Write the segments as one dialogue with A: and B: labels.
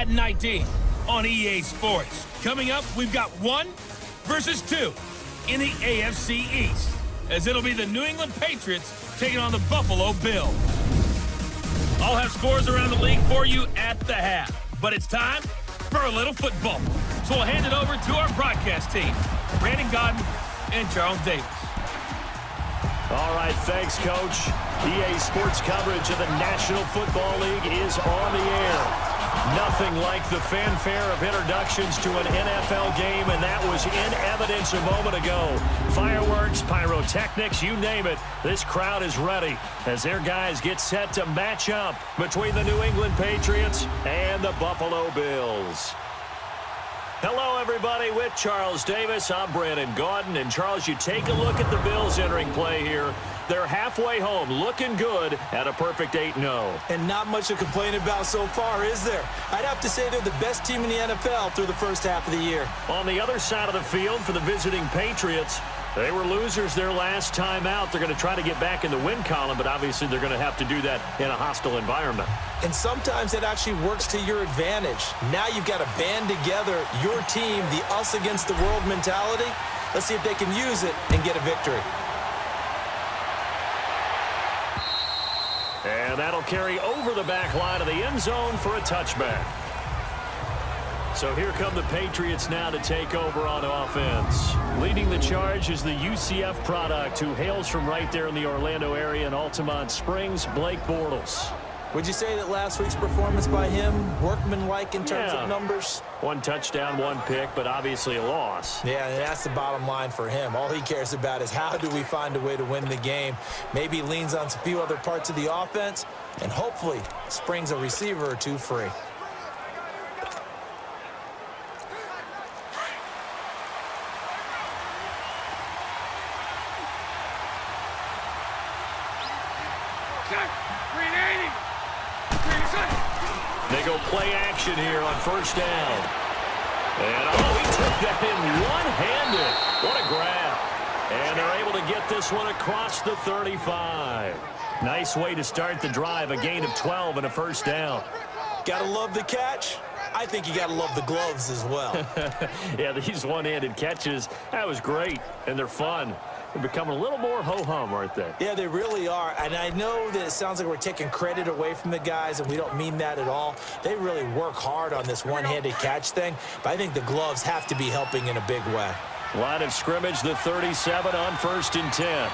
A: Madden 19 on EA Sports. Coming up, we've got 1 versus 2 in the AFC East, as it'll be the New England Patriots taking on the Buffalo Bills. I'll have scores around the league for you at the half, but it's time for a little football. So we'll hand it over to our broadcast team, Brandon Godden and Charles Davis.
B: All right, thanks, Coach. EA Sports coverage of the National Football League is on the air. Nothing like the fanfare of introductions to an NFL game, and that was in evidence a moment ago. Fireworks, pyrotechnics, you name it. This crowd is ready as their guys get set to match up between the New England Patriots and the Buffalo Bills. Hello, everybody. With Charles Davis, I'm Brandon Godden. And, Charles, you take a look at the Bills entering play here. They're halfway home, looking good at a perfect 8-0.
C: And not much to complain about so far, is there? I'd have to say they're the best team in the NFL through the first half of the year.
B: On the other side of the field for the visiting Patriots, they were losers their last time out. They're going to try to get back in the win column, but obviously they're going to have to do that in a hostile environment.
C: And sometimes it actually works to your advantage. Now you've got to band together your team, the us against the world mentality. Let's see if they can use it and get a victory.
B: And that'll carry over the back line of the end zone for a touchback. So here come the Patriots now to take over on offense. Leading the charge is the UCF product who hails from right there in the Orlando area in Altamont Springs, Blake Bortles.
C: Would you say that last week's performance by him, workmanlike in terms of numbers?
B: 1 touchdown, 1 pick, but obviously a loss.
C: Yeah, and that's the bottom line for him. All he cares about is how do we find a way to win the game. Maybe leans on a few other parts of the offense, and hopefully springs a receiver or 2 free.
B: They go play action here on first down. And, he took that in one-handed. What a grab. And they're able to get this one across the 35. Nice way to start the drive, a gain of 12 and a first down.
C: Gotta love the catch. I think you gotta love the gloves as well.
B: Yeah, these one-handed catches, that was great, and they're fun. They're becoming a little more ho-hum, aren't they?
C: Yeah, they really are. And I know that it sounds like we're taking credit away from the guys, and we don't mean that at all. They really work hard on this one-handed catch thing, but I think the gloves have to be helping in a big way.
B: Line of scrimmage, the 37 on first and 10. They'll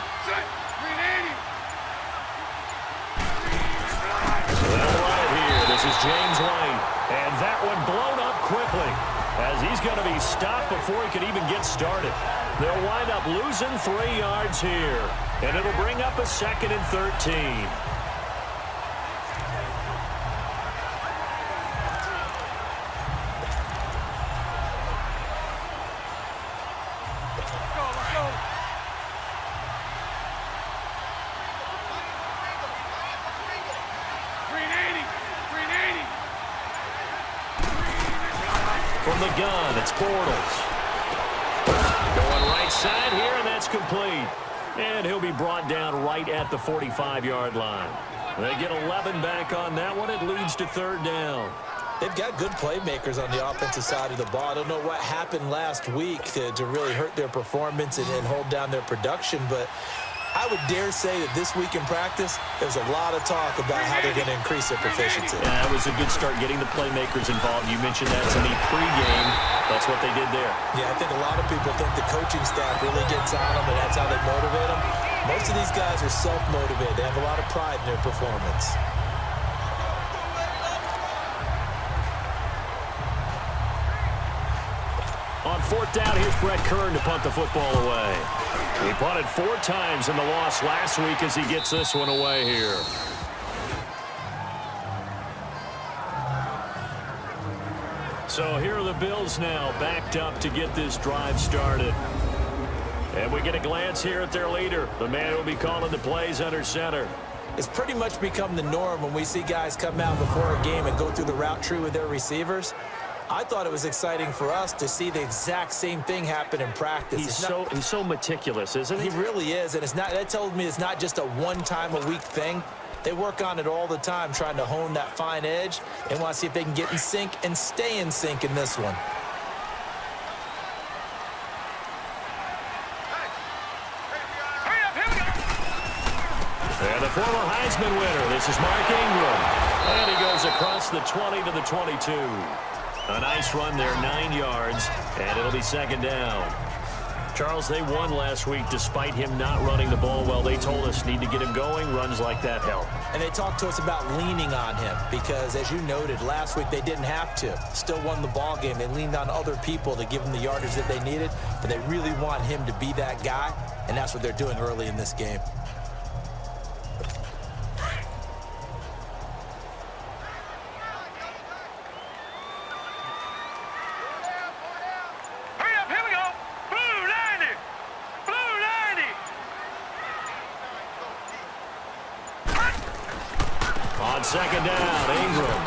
B: run it here. This is James White. And that one blown up quickly as he's going to be stopped before he could even get started. They'll wind up losing 3 yards here, and it'll bring up a 2nd and 13. From the gun, it's Bortles. Going right side here, and that's complete. And he'll be brought down right at the 45-yard line. They get 11 back on that one. It leads to 3rd down.
C: They've got good playmakers on the offensive side of the ball. I don't know what happened last week to really hurt their performance and hold down their production, but I would dare say that this week in practice, there's a lot of talk about how they're going to increase their proficiency.
B: Yeah, that was a good start getting the playmakers involved. You mentioned that to me pregame. That's what they did there.
C: Yeah, I think a lot of people think the coaching staff really gets on them, and that's how they motivate them. Most of these guys are self-motivated. They have a lot of pride in their performance.
B: On 4th down, here's Brett Kern to punt the football away. He punted 4 times in the loss last week as he gets this one away here. So here are the Bills now backed up to get this drive started. And we get a glance here at their leader, the man who will be calling the plays under center.
C: It's pretty much become the norm when we see guys come out before a game and go through the route tree with their receivers. I thought it was exciting for us to see the exact same thing happen in practice.
B: He's so meticulous, isn't he?
C: He really is, and it's not. That tells me it's not just a one-time-a-week thing. They work on it all the time, trying to hone that fine edge. They want to see if they can get in sync and stay in sync in this one.
B: And the former Heisman winner, this is Mark Ingram. And he goes across the 20 to the 22. A nice run there, 9 yards, and it'll be second down. Charles, they won last week despite him not running the ball well. They told us need to get him going. Runs like that help.
C: And they talked to us about leaning on him because, as you noted, last week they didn't have to. Still won the ball game. They leaned on other people to give them the yardage that they needed, but they really want him to be that guy, and that's what they're doing early in this game.
B: Second down, Ingram.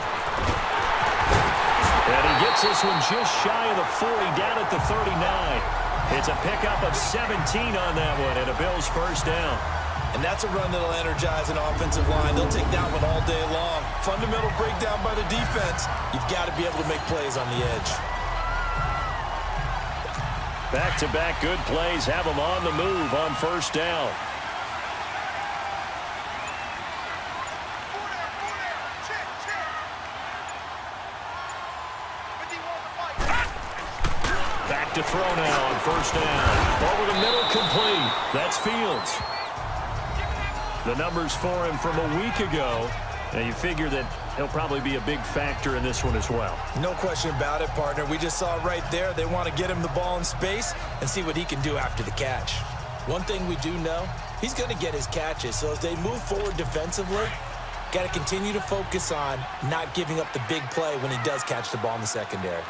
B: And he gets this one just shy of the 40, down at the 39. It's a pickup of 17 on that one, and a Bills first down.
C: And that's a run that'll energize an offensive line. They'll take that one all day long. Fundamental breakdown by the defense. You've got to be able to make plays on the edge.
B: Back-to-back good plays have them on the move on first down. To throw now on first down. Over the middle, complete. That's Fields. The numbers for him from a week ago. Now you figure that he'll probably be a big factor in this one as well.
C: No question about it, partner. We just saw it right there. They want to get him the ball in space and see what he can do after the catch. One thing we do know, he's going to get his catches. So as they move forward defensively, got to continue to focus on not giving up the big play when he does catch the ball in the secondary.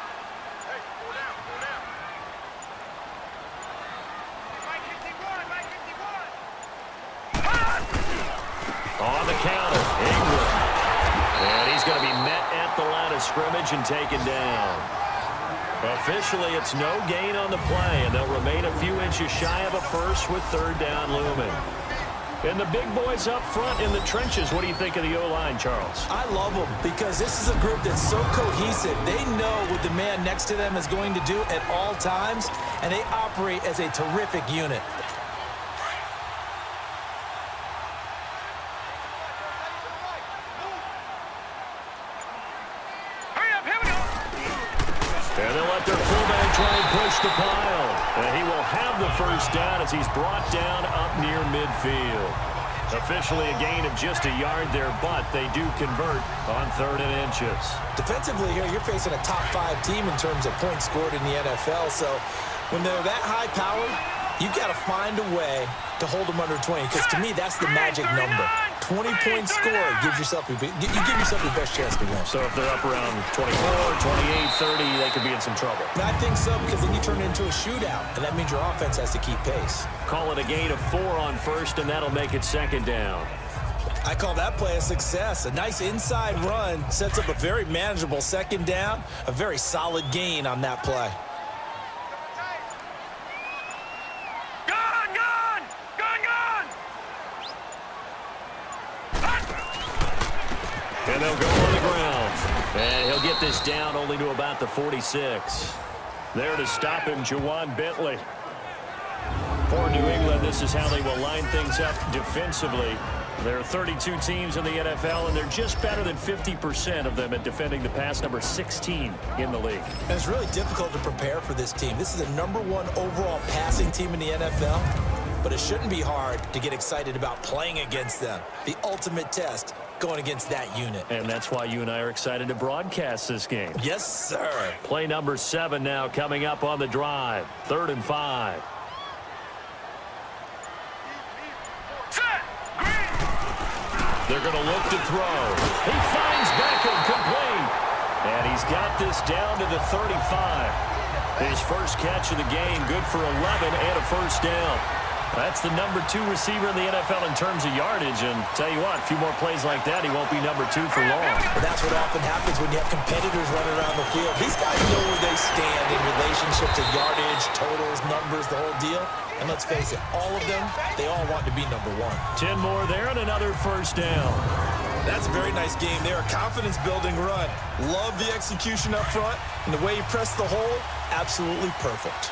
B: On the counter, Ingram. And he's going to be met at the line of scrimmage and taken down. Officially, it's no gain on the play, and they'll remain a few inches shy of a first with third down looming. And the big boys up front in the trenches, what do you think of the O-line, Charles?
C: I love them because this is a group that's so cohesive. They know what the man next to them is going to do at all times, and they operate as a terrific unit.
B: And they'll let their fullback try and push the pile. And he will have the first down as he's brought down up near midfield. Officially a gain of just a yard there, but they do convert on 3rd and inches.
C: Defensively here, you're facing a top 5 team in terms of points scored in the NFL. So when they're that high-powered, you've got to find a way to hold them under 20. Because to me, that's the magic number. 20-point score gives yourself you give yourself your best chance to win.
B: So if they're up around 24, 28, 30, they could be in some trouble.
C: And I think so, because then you turn it into a shootout, and that means your offense has to keep pace.
B: Call it a gain of 4 on first, and that'll make it second down.
C: I call that play a success. A nice inside run sets up a very manageable second down, a very solid gain on that play.
B: And they'll go on the ground. And he'll get this down only to about the 46. There to stop him, Juwan Bentley. For New England, this is how they will line things up defensively. There are 32 teams in the NFL, and they're just better than 50% of them at defending the pass, number 16 in the league.
C: And it's really difficult to prepare for this team. This is a #1 overall passing team in the NFL, but it shouldn't be hard to get excited about playing against them. The ultimate test going against that unit.
B: And that's why you and I are excited to broadcast this game.
C: Yes, sir.
B: Play number 7 now coming up on the drive. 3rd and 5. They're going to look to throw. He finds Beckham complete. And he's got this down to the 35. His first catch of the game, good for 11 and a first down. That's the number 2 receiver in the NFL in terms of yardage. And tell you what, a few more plays like that, he won't be number 2 for long.
C: But that's what often happens when you have competitors running around the field. These guys know where they stand in relationship to yardage, totals, numbers, the whole deal. And let's face it, all of them, they all want to be number 1.
B: 10 more there and another first down.
C: That's a very nice game there. A confidence-building run. Love the execution up front. And the way he pressed the hole, absolutely perfect.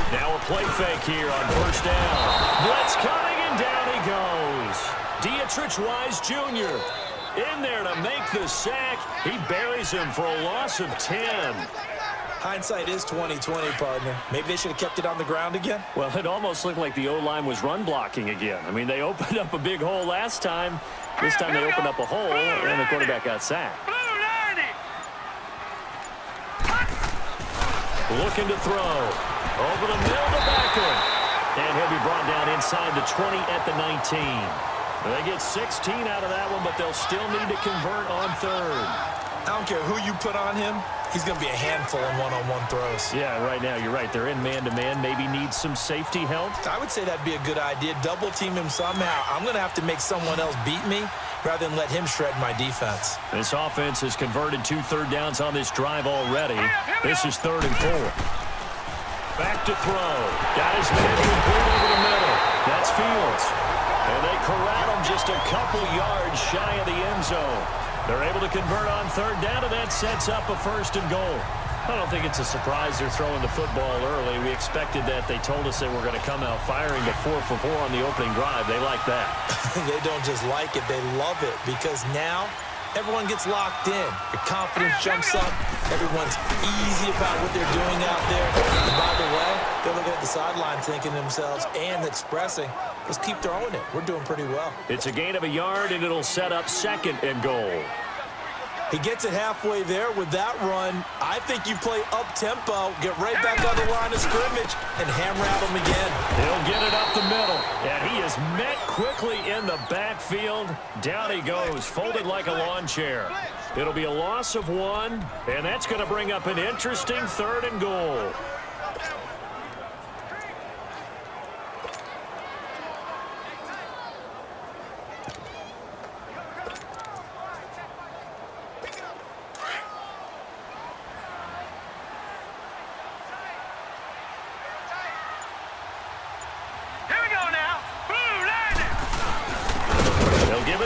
B: Now a play fake here on first down. Blitz coming, and down he goes. Dietrich Wise Jr. in there to make the sack. He buries him for a loss of 10.
C: Hindsight is 20/20, partner. Maybe they should have kept it on the ground again.
B: Well, it almost looked like the O-line was run blocking again. I mean, they opened up a big hole last time. This time they opened up a hole, and the quarterback got sacked. Looking to throw. Over the middle to Beckham. And he'll be brought down inside the 20 at the 19. They get 16 out of that one, but they'll still need to convert on third.
C: I don't care who you put on him. He's going to be a handful in one-on-one throws.
B: Yeah, right now, you're right. They're in man-to-man. Maybe need some safety help.
C: I would say that'd be a good idea. Double team him somehow. I'm going to have to make someone else beat me rather than let him shred my defense.
B: This offense has converted 2 third downs on this drive already. This is 3rd and 4. Back to throw. Got his man complete over the middle. That's Fields. And they corral him just a couple yards shy of the end zone. They're able to convert on 3rd down, and that sets up a 1st and goal. I don't think it's a surprise they're throwing the football early. We expected that. They told us they were going to come out firing, but 4 for 4 on the opening drive. They like that.
C: They don't just like it. They love it because now everyone gets locked in. Your confidence jumps up. Everyone's easy about what they're doing out there. And by the way, they're looking at the sideline thinking to themselves and expressing, let's keep throwing it. We're doing pretty well.
B: It's a gain of a yard, and it'll set up 2nd and goal.
C: He gets it halfway there with that run. I think you play up-tempo, get right back on the line of scrimmage, and hammer at him again.
B: He'll get it up the middle, and he is met quickly in the backfield. Down he goes, folded like a lawn chair. It'll be a loss of 1, and that's going to bring up an interesting 3rd and goal.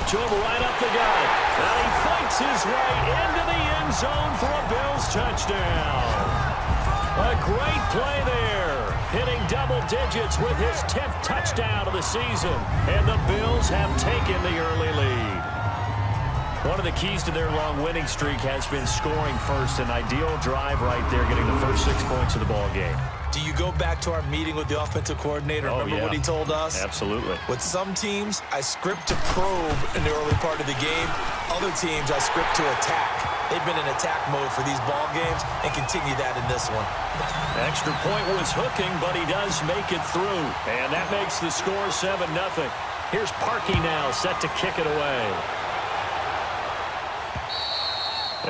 B: To him right up the gut. And he fights his way into the end zone for a Bills touchdown. A great play there. Hitting double digits with his 10th touchdown of the season. And the Bills have taken the early lead. One of the keys to their long winning streak has been scoring first. An ideal drive right there, getting the first 6 points of the ball game.
C: Do you go back to our meeting with the offensive coordinator? Remember what he told us?
B: Absolutely.
C: With some teams, I script to probe in the early part of the game. Other teams, I script to attack. They've been in attack mode for these ball games and continue that in this one.
B: Extra point was hooking, but he does make it through. And that makes the score 7-0. Here's Parkey now, set to kick it away.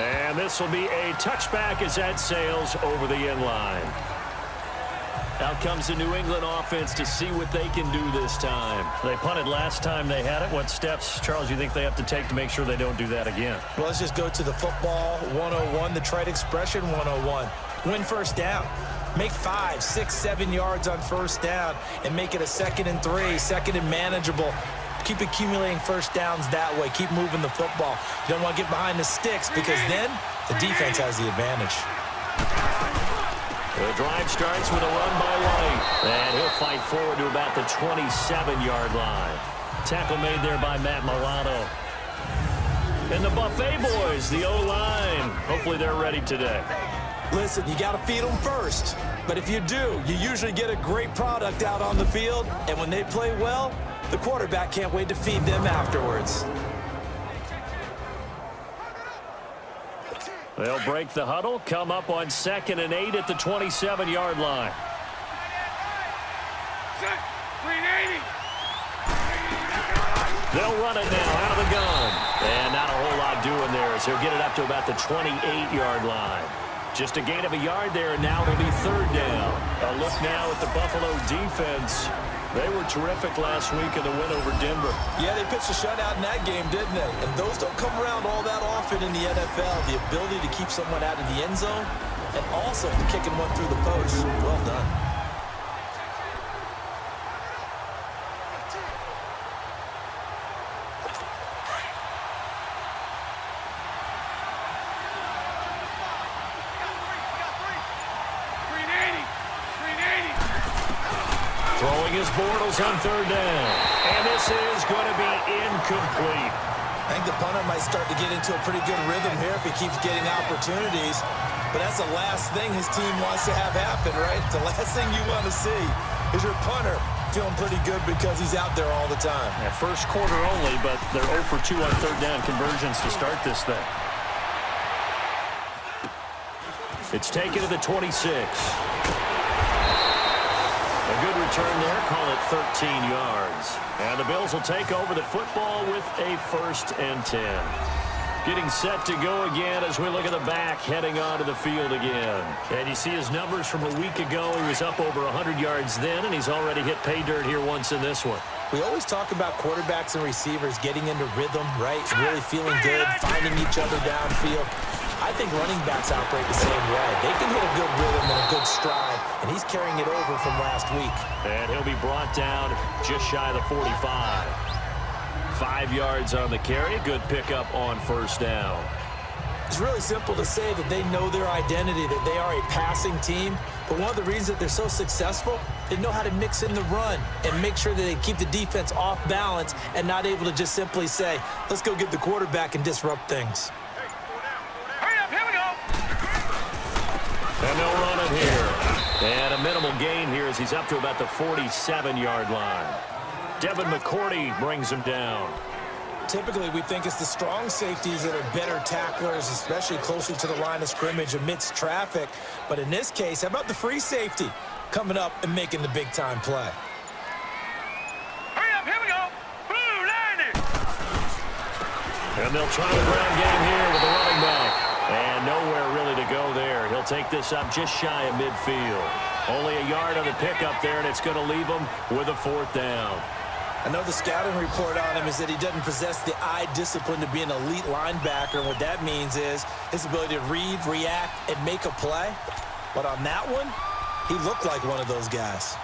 B: And this will be a touchback as that sails over the end line. Out comes the New England offense to see what they can do this time. They punted last time they had it. What steps, Charles, you think they have to take to make sure they don't do that again?
C: Well, let's just go to the football 101, the trite expression 101. Win first down. Make 5, 6, 7 yards on first down and make it a 2nd and 3, 2nd and manageable. Keep accumulating first downs that way. Keep moving the football. You don't want to get behind the sticks because then the defense has the advantage.
B: The drive starts with a run by White. And he'll fight forward to about the 27-yard line. Tackle made there by Matt Milano. And the Buffet boys, the O-line. Hopefully they're ready today.
C: Listen, you got to feed them first. But if you do, you usually get a great product out on the field. And when they play well, the quarterback can't wait to feed them afterwards.
B: They'll break the huddle, come up on 2nd and 8 at the 27-yard line. They'll run it now out of the gun. And not a whole lot doing there as he'll get it up to about the 28-yard line. Just a gain of a yard there, and now it'll be third down. A look now at the Buffalo defense. They were terrific last week in the win over Denver.
C: Yeah, they pitched a shutout in that game, didn't they? And those don't come around all that often in the NFL. The ability to keep someone out of the end zone and also kicking one through the post. Well done.
B: Throwing his Bortles on third down. And this is going to be incomplete.
C: I think the punter might start to get into a pretty good rhythm here if he keeps getting opportunities. But that's the last thing his team wants to have happen, right? The last thing you want to see is your punter feeling pretty good because he's out there all the time.
B: Yeah, first quarter only, but they're 0 for 2 on third down conversions to start this thing. It's taken to the 26. A good return there, call it 13 yards. And the Bills will take over the football with a 1st and 10. Getting set to go again as we look at the back, heading onto the field again. And you see his numbers from a week ago. He was up over 100 yards then, and he's already hit pay dirt here once in this one.
C: We always talk about quarterbacks and receivers getting into rhythm, right? Really feeling good, finding each other downfield. I think running backs operate the same way. They can hit a good rhythm and a good stride, and he's carrying it over from last week.
B: And he'll be brought down just shy of the 45. 5 yards on the carry. A good pickup on first down.
C: It's really simple to say that they know their identity, that they are a passing team. But one of the reasons that they're so successful, they know how to mix in the run and make sure that they keep the defense off balance and not able to just simply say, let's go get the quarterback and disrupt things.
B: And they'll run it here. And a minimal gain here as he's up to about the 47-yard line. Devin McCourty brings him down.
C: Typically, we think it's the strong safeties that are better tacklers, especially closer to the line of scrimmage amidst traffic. But in this case, how about the free safety coming up and making the big-time play?
D: Hurry up, here we go. Blue, line it.
B: And they'll try the ground game here with the running back. And nowhere really to go there. He'll take this up just shy of midfield. Only a yard on the pickup there, and it's going to leave him with a 4th down.
C: I know the scouting report on him is that he doesn't possess the eye discipline to be an elite linebacker. And what that means is his ability to read, react, and make a play. But on that one, he looked like one of those guys.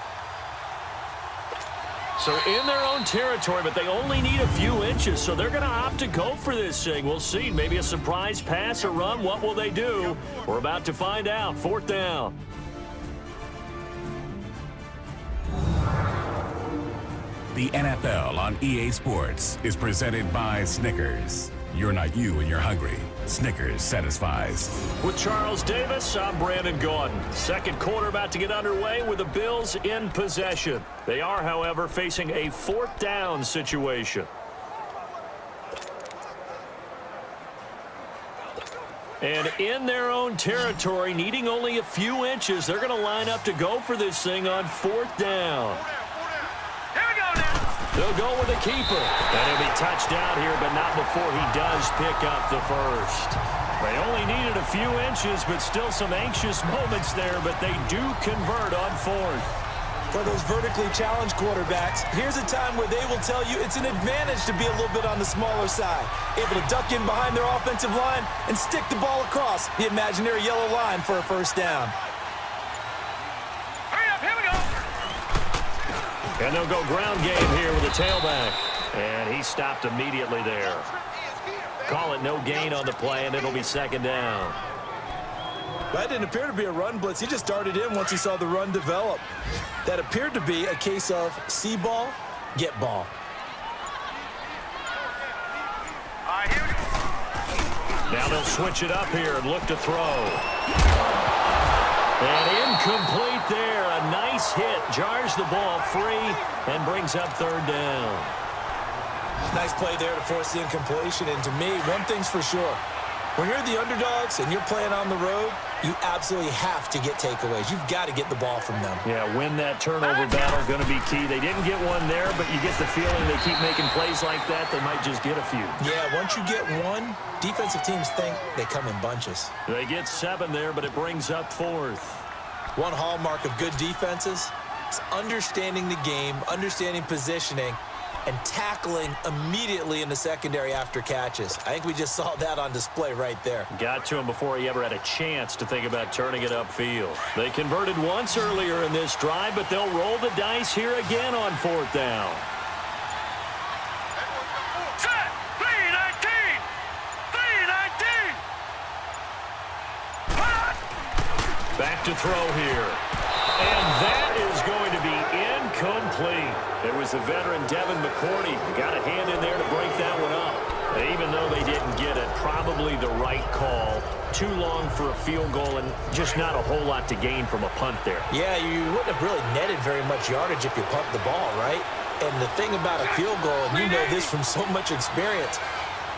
B: So in their own territory, but they only need a few inches, so they're going to opt to go for this thing. We'll see. Maybe a surprise pass or run. What will they do? We're about to find out. 4th down.
E: The NFL on EA Sports is presented by Snickers. You're not you and you're hungry. Snickers satisfies.
B: With Charles Davis, I'm Brandon Gaudin. Second quarter about to get underway with the Bills in possession. They are, however, facing a 4th down situation. And in their own territory, needing only a few inches, they're going to line up to go for this thing on 4th down.
D: Here we go now.
B: They'll go with a keeper. And he'll be touched down here, but not before he does pick up the first. They only needed a few inches, but still some anxious moments there, but they do convert on 4th.
C: For those vertically challenged quarterbacks, here's a time where they will tell you it's an advantage to be a little bit on the smaller side. Able to duck in behind their offensive line and stick the ball across the imaginary yellow line for a 1st down.
D: Hurry up, here we go.
B: And they'll go ground game here with a tailback. And he stopped immediately there. Call it no gain on the play, and it'll be 2nd down.
C: That didn't appear to be a run blitz. He just darted in once he saw the run develop. That appeared to be a case of see ball, get ball.
D: All right, here we go.
B: Now they'll switch it up here and look to throw. And incomplete there. A nice hit. Jars the ball free and brings up 3rd down.
C: Nice play there to force the incompletion. And to me, one thing's for sure. When you're the underdogs and you're playing on the road, You absolutely have to get takeaways. You've got to get the ball from them.
B: Yeah, win that turnover battle, going to be key. They didn't get one there, but you get the feeling they keep making plays like that, they might just get a few.
C: Yeah, once you get one, defensive teams think they come in bunches.
B: They get 7 there, but it brings up 4th.
C: One hallmark of good defenses is understanding the game, understanding positioning, and tackling immediately in the secondary after catches. I think we just saw that on display right there.
B: Got to him before he ever had a chance to think about turning it upfield. They converted once earlier in this drive, but they'll roll the dice here again on 4th down.
D: Set. 3-19. 3-19.
B: Back to throw here. And that is going to be incomplete. It was the veteran Devin McCourty. Got a hand in there to break that one up. Even though they didn't get it, probably the right call. Too long for a field goal and just not a whole lot to gain from a punt there.
C: Yeah, you wouldn't have really netted very much yardage if you pumped the ball, right? And the thing about a field goal, and you know this from so much experience,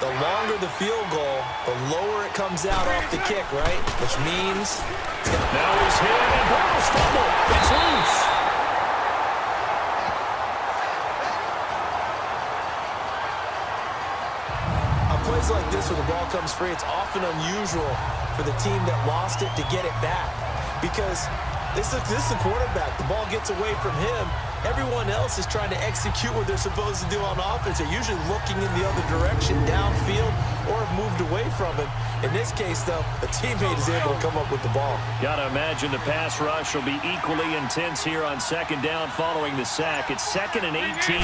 C: the longer the field goal, the lower it comes out off the kick, right? Which means...
B: Now he's hit, and Brown's fumble. It's loose.
C: On plays like this where the ball comes free, it's often unusual for the team that lost it to get it back. Because this is the quarterback. The ball gets away from him. Everyone else is trying to execute what they're supposed to do on offense. They're usually looking in the other direction, downfield, or have moved away from him. In this case, though, a teammate is able to come up with the ball.
B: Got to imagine the pass rush will be equally intense here on 2nd down following the sack. It's 2nd and 18.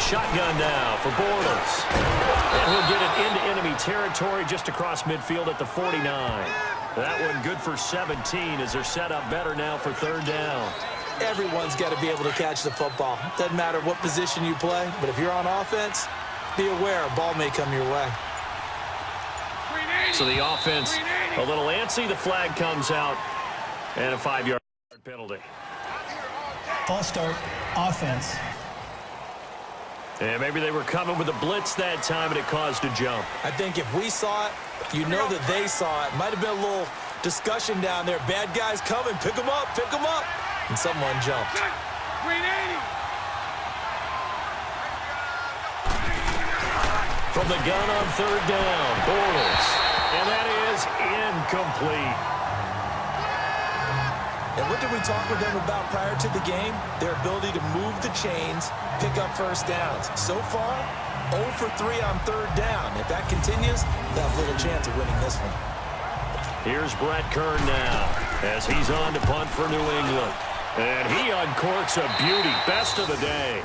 B: Shotgun now for Bortles. And he'll get it into enemy territory just across midfield at the 49. That one good for 17 as they're set up better now for 3rd down.
C: Everyone's got to be able to catch the football. Doesn't matter what position you play, but if you're on offense, be aware a ball may come your way.
B: So the offense a little antsy. The flag comes out and a 5-yard penalty.
F: False start, offense.
B: And maybe they were coming with a blitz that time and it caused a jump.
C: I think if we saw it, you know that they saw it. Might have been a little discussion down there. Bad guys coming. Pick them up. Pick them up. And someone jumped.
B: From the gun on 3rd down, Bortles. And that is incomplete.
C: And what did we talk with them about prior to the game? Their ability to move the chains, pick up first downs. So far, 0 for 3 on 3rd down. If that continues, they'll have little chance of winning this one.
B: Here's Brett Kern now as he's on to punt for New England. And he uncorks a beauty. Best of the day.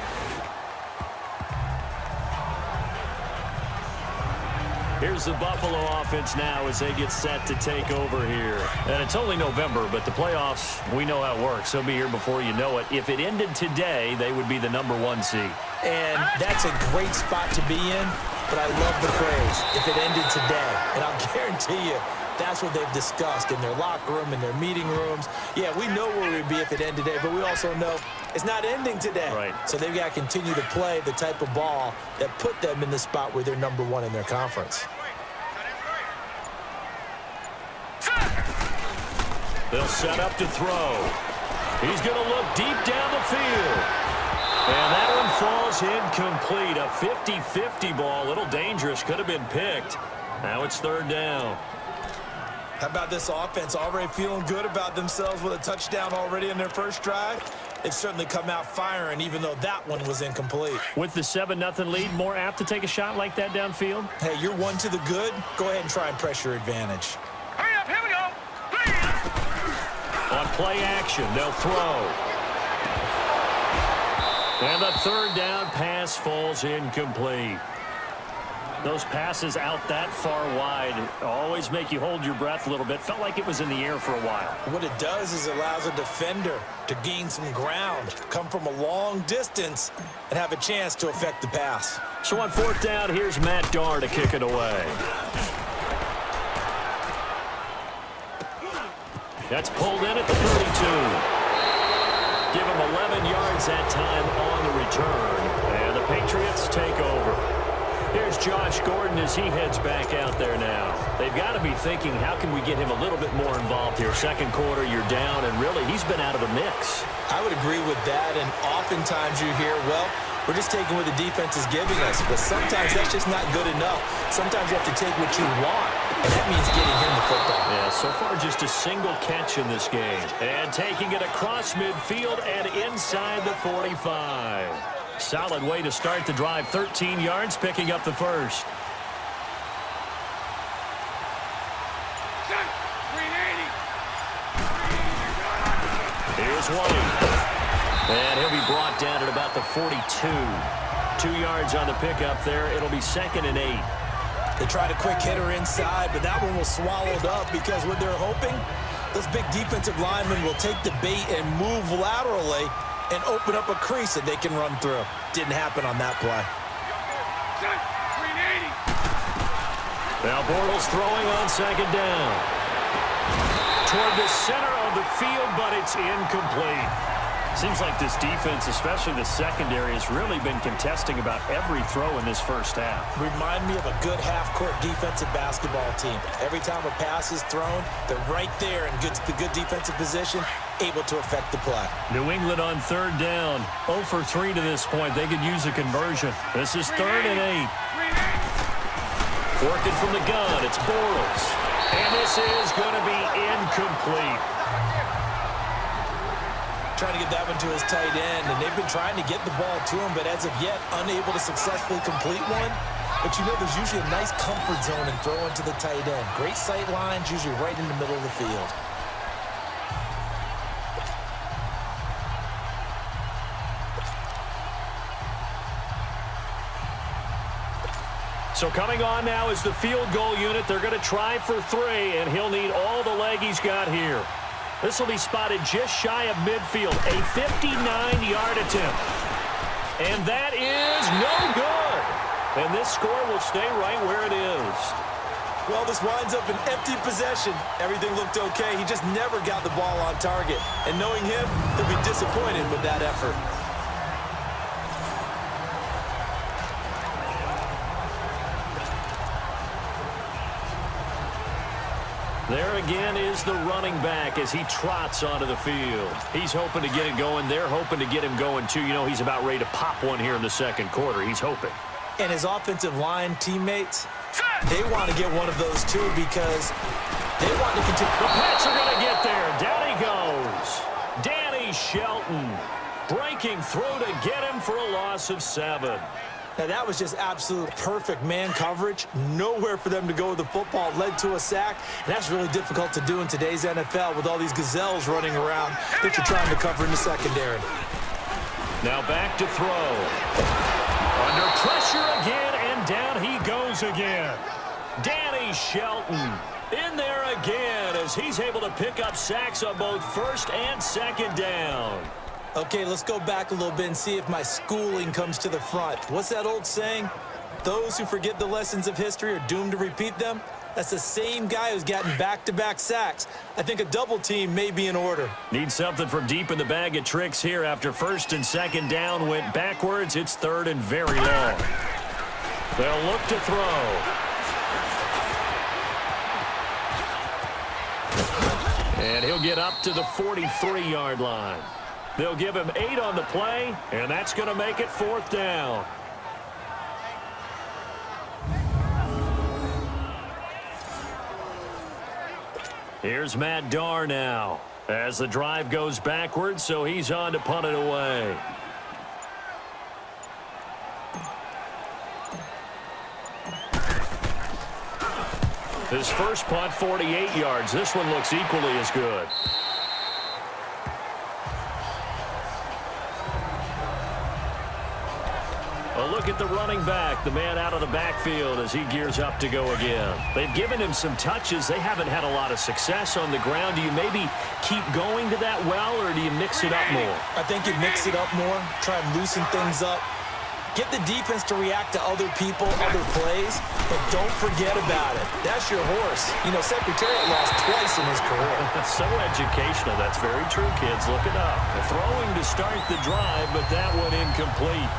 B: Here's the Buffalo offense now as they get set to take over here. And it's only November, but the playoffs, we know how it works. They'll be here before you know it. If it ended today, they would be the #1 seed.
C: And that's a great spot to be in, but I love the phrase, if it ended today. And I'll guarantee you, that's what they've discussed in their locker room, in their meeting rooms. Yeah, we know where we'd be if it ended today, but we also know it's not ending today.
B: Right.
C: So they've got to continue to play the type of ball that put them in the spot where they're #1 in their conference.
B: They'll set up to throw. He's going to look deep down the field. And that one falls incomplete. A 50-50 ball. A little dangerous. Could have been picked. Now it's 3rd down.
C: How about this offense already feeling good about themselves with a touchdown already in their first drive? They've certainly come out firing, even though that one was incomplete.
B: With the 7-0 lead, more apt to take a shot like that downfield?
C: Hey, you're 1 to the good. Go ahead and try and press your advantage.
D: Hurry up, here we go.
B: On play action, they'll throw. And the 3rd down pass falls incomplete. Those passes out that far wide always make you hold your breath a little bit. Felt like it was in the air for a while.
C: What it does is it allows a defender to gain some ground, come from a long distance, and have a chance to affect the pass.
B: So on 4th down, here's Matt Darr to kick it away. That's pulled in at the 32. Give him 11 yards that time on the return. And the Patriots take over. Here's Josh Gordon as he heads back out there now. They've got to be thinking, how can we get him a little bit more involved here? Second quarter, you're down, and really, he's been out of the mix.
C: I would agree with that, and oftentimes you hear, well, we're just taking what the defense is giving us. But sometimes that's just not good enough. Sometimes you have to take what you want, and that means getting him the football.
B: Yeah, so far just a single catch in this game. And taking it across midfield and inside the 45. Solid way to start the drive. 13 yards, picking up the first. Here's White. And he'll be brought down at about the 42. 2 yards on the pickup there. It'll be 2nd and 8.
C: They tried a quick hitter inside, but that one was swallowed up because what they're hoping, those big defensive linemen will take the bait and move laterally and open up a crease that they can run through. Didn't happen on that play.
B: Now Bortles throwing on 2nd down. Toward the center of the field, but it's incomplete. Seems like this defense, especially the secondary, has really been contesting about every throw in this first half.
C: Remind me of a good half-court defensive basketball team. Every time a pass is thrown, they're right there in good defensive position, able to affect the play.
B: New England on 3rd down. 0 for 3 to this point. They could use a conversion. This is 3rd and 8. Working from the gun, it's Bortles. And this is going to be incomplete.
C: Trying to get that one to his tight end, and they've been trying to get the ball to him, but as of yet, unable to successfully complete one. But you know there's usually a nice comfort zone in throwing to the tight end. Great sight lines, usually right in the middle of the field.
B: So coming on now is the field goal unit. They're going to try for 3, and he'll need all the leg he's got here. This will be spotted just shy of midfield, a 59-yard attempt. And that is no good. And this score will stay right where it is.
C: Well, this winds up an empty possession. Everything looked okay. He just never got the ball on target. And knowing him, he'll be disappointed with that effort.
B: There again is the running back as he trots onto the field. He's hoping to get it going. They're hoping to get him going, too. You know, he's about ready to pop one here in the second quarter. He's hoping.
C: And his offensive line teammates, they want to get one of those, too, because they want to continue.
B: The Pats are going to get there. Down he goes. Danny Shelton breaking through to get him for a loss of 7.
C: Now, that was just absolute perfect man coverage. Nowhere for them to go with the football. Led to a sack. And that's really difficult to do in today's NFL with all these gazelles running around that you're trying to cover in the secondary.
B: Now back to throw. Under pressure again, and down he goes again. Danny Shelton in there again as he's able to pick up sacks on both 1st and 2nd down.
C: Okay, let's go back a little bit and see if my schooling comes to the front. What's that old saying? Those who forget the lessons of history are doomed to repeat them. That's the same guy who's gotten back-to-back sacks. I think a double team may be in order.
B: Need something from deep in the bag of tricks here after 1st and 2nd down went backwards. It's 3rd and very long. They'll look to throw. And he'll get up to the 43-yard line. They'll give him 8 on the play, and that's going to make it 4th down. Here's Matt Darr now as the drive goes backwards, so he's on to punt it away. His first punt, 48 yards. This one looks equally as good. A look at the running back, the man out of the backfield as he gears up to go again. They've given him some touches. They haven't had a lot of success on the ground. Do you maybe keep going to that well, or do you mix it up more?
C: I think you mix it up more, try and loosen things up. Get the defense to react to other people, other plays, but don't forget about it. That's your horse. You know, Secretariat lost twice in his career.
B: So educational. That's very true, kids. Look it up. Throwing to start the drive, but that one incomplete.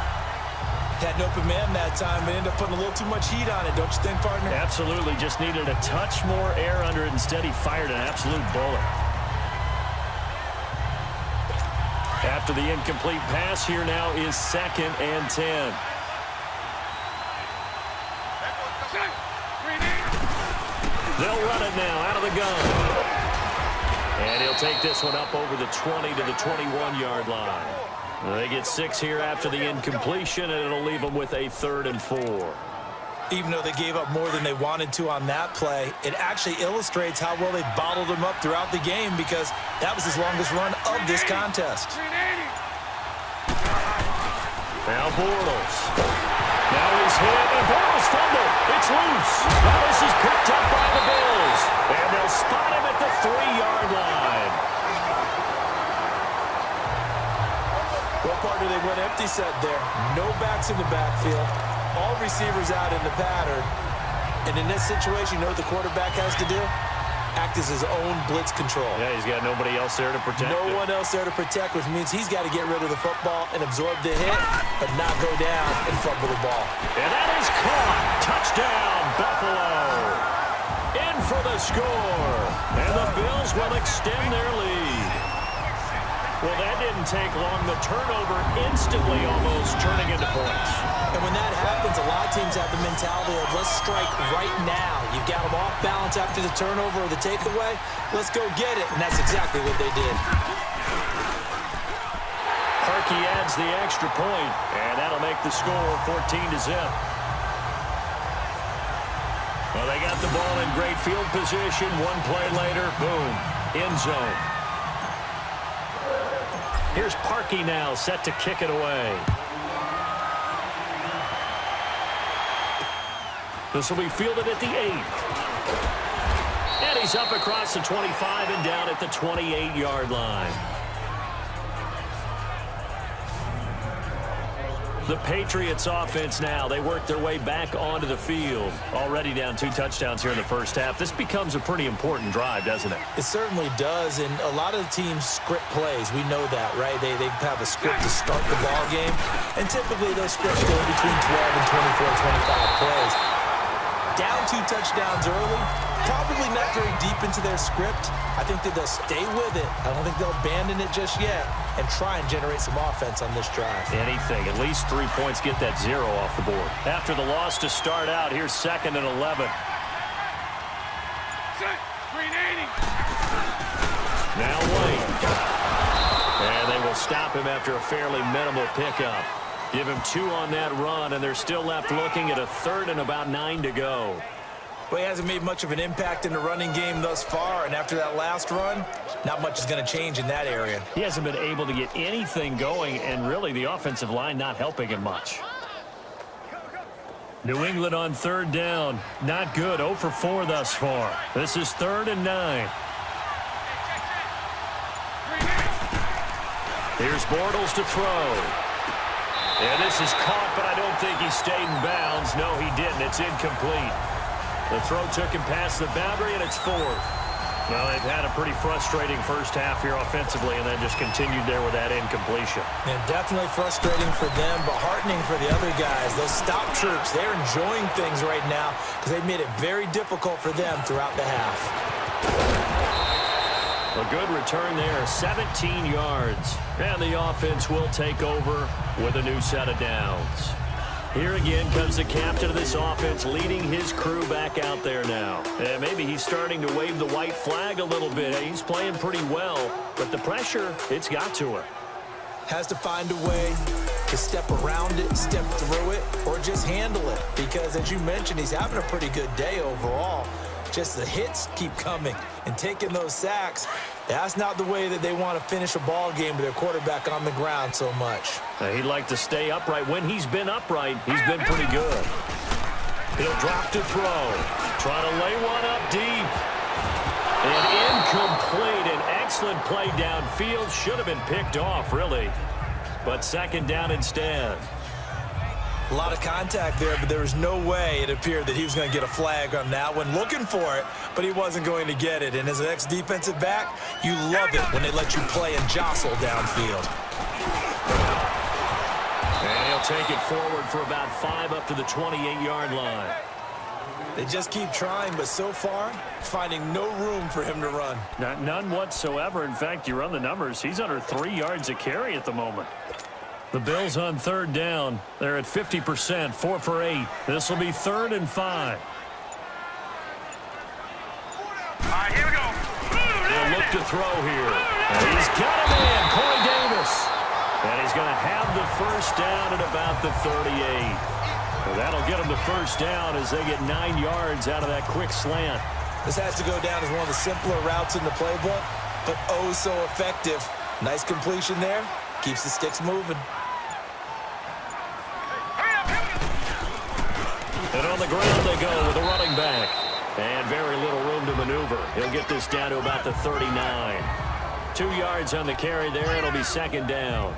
C: Had an open man that time, but ended up putting a little too much heat on it, don't you think, partner?
B: Absolutely. Just needed a touch more air under it. Instead, he fired an absolute bullet. After the incomplete pass, here now is 2nd and 10. They'll run it now out of the gun. And he'll take this one up over the 20 to the 21-yard line. They get 6 here after the incompletion, and it'll leave them with a 3rd and 4.
C: Even though they gave up more than they wanted to on that play, it actually illustrates how well they bottled him up throughout the game because that was his longest run of this contest.
B: Now Bortles. Now he's hit, and Bortles fumbled. It's loose. Now this is picked up by the Bills. And they'll spot him at the 3-yard line.
C: Well, partner, they went empty set there. No backs in the backfield. All receivers out in the pattern. And in this situation, you know what the quarterback has to do? Act as his own blitz control.
B: Yeah, he's got nobody else there to protect
C: No one else there to protect, which means he's got to get rid of the football and absorb the hit, but not go down and fumble the ball.
B: And that is caught. Touchdown, Buffalo. In for the score. And the Bills will extend their lead. Well, that didn't take long. The turnover instantly almost turning into points.
C: And when that happens, a lot of teams have the mentality of let's strike right now. You've got them off balance after the turnover or the takeaway. Let's go get it. And that's exactly what they did.
B: Parkey adds the extra point, and that'll make the score 14-0. Well, they got the ball in great field position. One play later, boom, end zone. Here's Parkey now, set to kick it away. This will be fielded at the 8. And he's up across the 25 and down at the 28-yard line. The Patriots offense now, they work their way back onto the field. Already down 2 touchdowns here in the first half. This becomes a pretty important drive, doesn't it?
C: It certainly does, and a lot of the teams script plays. We know that, right? They have a script to start the ball game, and typically those scripts go between 12 and 24, 25 plays. Down 2 touchdowns early, probably not very deep into their script. I think that they'll stay with it. I don't think they'll abandon it just yet and try and generate some offense on this drive.
B: Anything. At least 3 points get that 0 off the board. After the loss to start out, here's 2nd and 11. Now White. And they will stop him after a fairly minimal pickup. Give him 2 on that run, and they're still left looking at a 3rd and about 9 to go.
C: Well, he hasn't made much of an impact in the running game thus far, and after that last run, not much is going to change in that area.
B: He hasn't been able to get anything going, and really the offensive line not helping him much. New England on 3rd down. Not good. 0 for 4 thus far. This is 3rd and 9. Here's Bortles to throw. And this is caught, but I don't think he stayed in bounds. No, he didn't. It's incomplete. The throw took him past the boundary, and it's 4th. Well, they've had a pretty frustrating first half here offensively, and then just continued there with that incompletion.
C: And definitely frustrating for them, but heartening for the other guys. Those stop troops, they're enjoying things right now because they've made it very difficult for them throughout the half.
B: A good return there, 17 yards. And the offense will take over with a new set of downs. Here again comes the captain of this offense leading his crew back out there now. And maybe he's starting to wave the white flag a little bit. He's playing pretty well, but the pressure, it's got to him.
C: Has to find a way to step around it, step through it, or just handle it. Because as you mentioned, he's having a pretty good day overall. Just the hits keep coming and taking those sacks. That's not the way that they want to finish a ball game with their quarterback on the ground so much.
B: He'd like to stay upright. When he's been upright, he's been pretty good. He'll drop to throw. Try to lay one up deep. And incomplete. An excellent play downfield. Should have been picked off, really. But 2nd down instead.
C: A lot of contact there, but there was no way it appeared that he was going to get a flag on that one. Looking for it, but he wasn't going to get it. And as an ex-defensive back, you love it when they let you play and jostle downfield.
B: And he'll They'll take it forward for about 5 up to the 28-yard line.
C: They just keep trying, but so far, finding no room for him to run.
B: None whatsoever. In fact, you run the numbers. He's under 3 yards a carry at the moment. The Bills on third down. They're at 50%, 4 for 8. This will be 3rd and 5.
D: All right, here we go.
B: They'll look to throw here. And he's got him in, Corey Davis. And he's going to have the first down at about the 38. Well, that'll get them the first down as they get 9 yards out of that quick slant.
C: This has to go down as one of the simpler routes in the playbook, but oh so effective. Nice completion there. Keeps the sticks moving.
B: And on the ground they go with a running back. And very little room to maneuver. He'll get this down to about the 39. 2 yards on the carry there. It'll be 2nd down.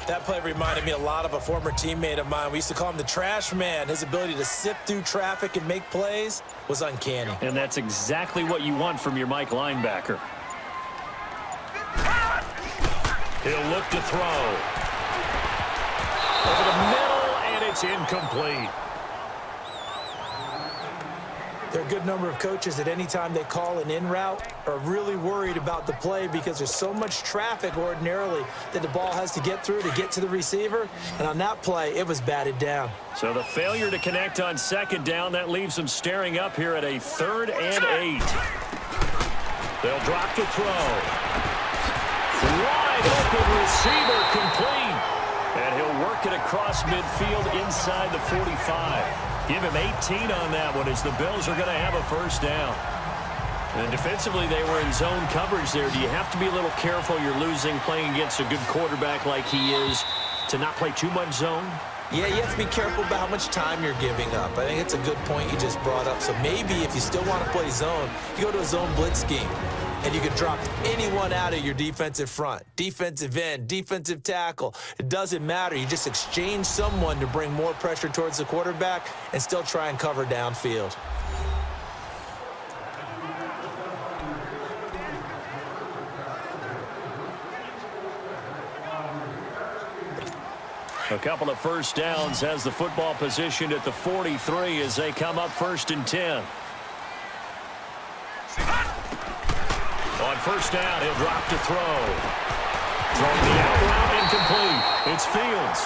C: That play reminded me a lot of a former teammate of mine. We used to call him the trash man. His ability to sift through traffic and make plays was uncanny.
B: And that's exactly what you want from your Mike linebacker. He'll look to throw. Over the middle, and it's incomplete.
C: There are a good number of coaches that any time they call an in route are really worried about the play because there's so much traffic ordinarily that the ball has to get through to get to the receiver. And on that play, it was batted down.
B: So the failure to connect on 2nd down, that leaves them staring up here at a 3rd and 8. They'll drop to throw. Wide open receiver complete. And he'll work it across midfield inside the 45. Give him 18 on that one as the Bills are going to have a first down. And defensively, they were in zone coverage there. Do you have to be a little careful? You're losing playing against a good quarterback like he is to not play too much zone?
C: Yeah, you have to be careful about how much time you're giving up. I think it's a good point you just brought up. So maybe if you still want to play zone, you go to a zone blitz scheme. And you can drop anyone out of your defensive front, defensive end, defensive tackle. It doesn't matter. You just exchange someone to bring more pressure towards the quarterback and still try and cover downfield.
B: A couple of first downs has the football positioned at the 43 as they come up 1st and 10. On first down, he'll drop to throw. Throwing the out route incomplete. It's Fields.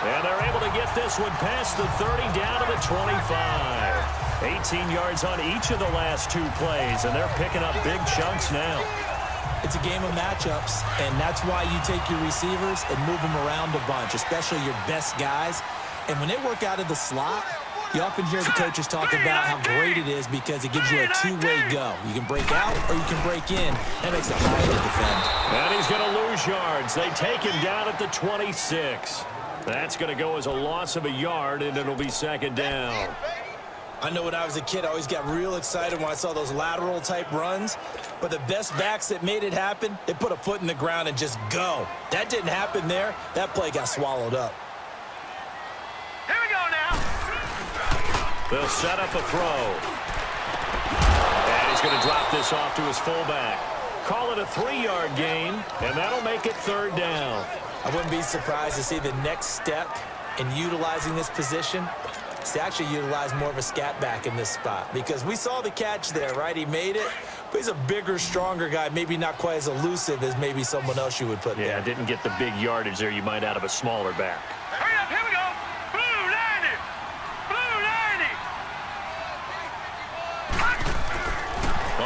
B: And they're able to get this one past the 30 down to the 25. 18 yards on each of the last 2 plays, and they're picking up big chunks now.
C: It's a game of matchups, and that's why you take your receivers and move them around a bunch, especially your best guys. And when they work out of the slot, you often hear the coaches talk about how great it is because it gives you a two-way go. You can break out or you can break in. That makes it hard to defend.
B: And he's going to lose yards. They take him down at the 26. That's going to go as a loss of a yard, and it'll be 2nd down.
C: I know when I was a kid, I always got real excited when I saw those lateral-type runs. But the best backs that made it happen, they put a foot in the ground and just go. That didn't happen there. That play got swallowed up.
D: Here we go now.
B: They'll set up a throw. And he's going to drop this off to his fullback. Call it a 3-yard gain, and that'll make it 3rd down.
C: I wouldn't be surprised to see the next step in utilizing this position is to actually utilize more of a scat back in this spot. Because we saw the catch there, right? He made it. But he's a bigger, stronger guy, maybe not quite as elusive as maybe someone else you would put there.
B: Yeah, didn't get the big yardage there you might out of a smaller back.
D: Hurry up, here we go. Blue 90. Blue 90.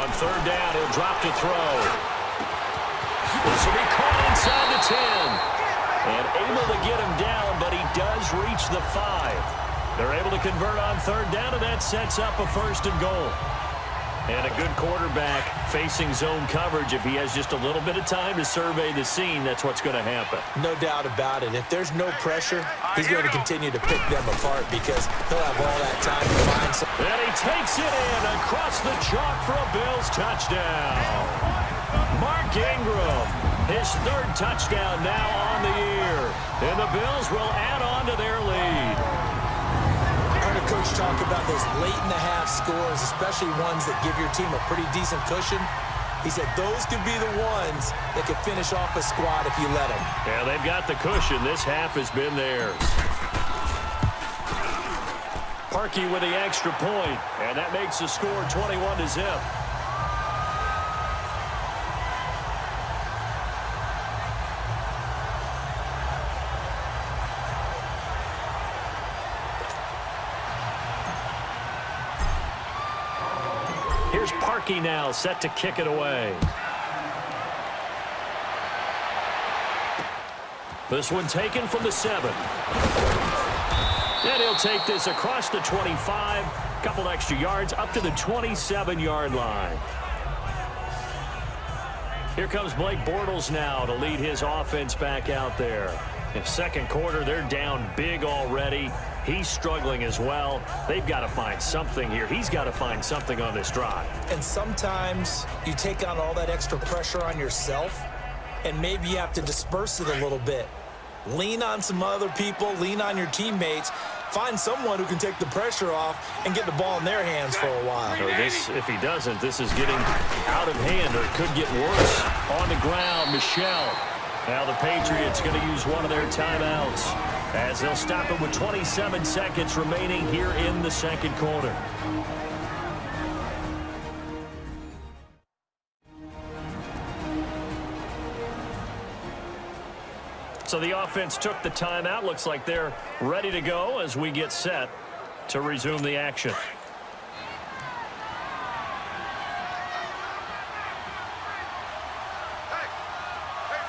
B: On 3rd down, he'll drop to throw. This will be caught inside the 10. And able to get him down, but he does reach the 5. They're able to convert on 3rd down, and that sets up a 1st and goal. And a good quarterback facing zone coverage. If he has just a little bit of time to survey the scene, that's what's going to happen.
C: No doubt about it. If there's no pressure, he's going to continue to pick them apart because he'll have all that time to find some.
B: And he takes it in across the chalk for a Bills touchdown. Mark Ingram, his 3rd touchdown now on the year. And the Bills will add on to their lead.
C: Coach talk about those late-in-the-half scores, especially ones that give your team a pretty decent cushion. He said those could be the ones that could finish off a squad if you let them.
B: Yeah, they've got the cushion. This half has been theirs. Parkey with the extra point, and that makes the score 21-0. Here's Parkey now, set to kick it away. This one taken from the 7. And he'll take this across the 25, couple extra yards up to the 27-yard line. Here comes Blake Bortles now to lead his offense back out there. In second quarter, they're down big already. He's struggling as well. They've got to find something here. He's got to find something on this drive.
C: And sometimes you take on all that extra pressure on yourself, and maybe you have to disperse it a little bit. Lean on some other people, lean on your teammates, find someone who can take the pressure off and get the ball in their hands for a while.
B: If he doesn't, this is getting out of hand, or it could get worse. On the ground, Michel. Now the Patriots going to use one of their timeouts as they'll stop it with 27 seconds remaining here in the second quarter. So the offense took the timeout. Looks like they're ready to go as we get set to resume the action.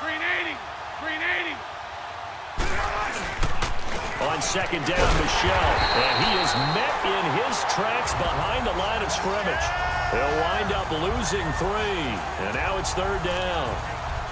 D: Green 80. Green 80.
B: On second down, Michel. And he is met in his tracks behind the line of scrimmage. They'll wind up losing 3. And now it's third down.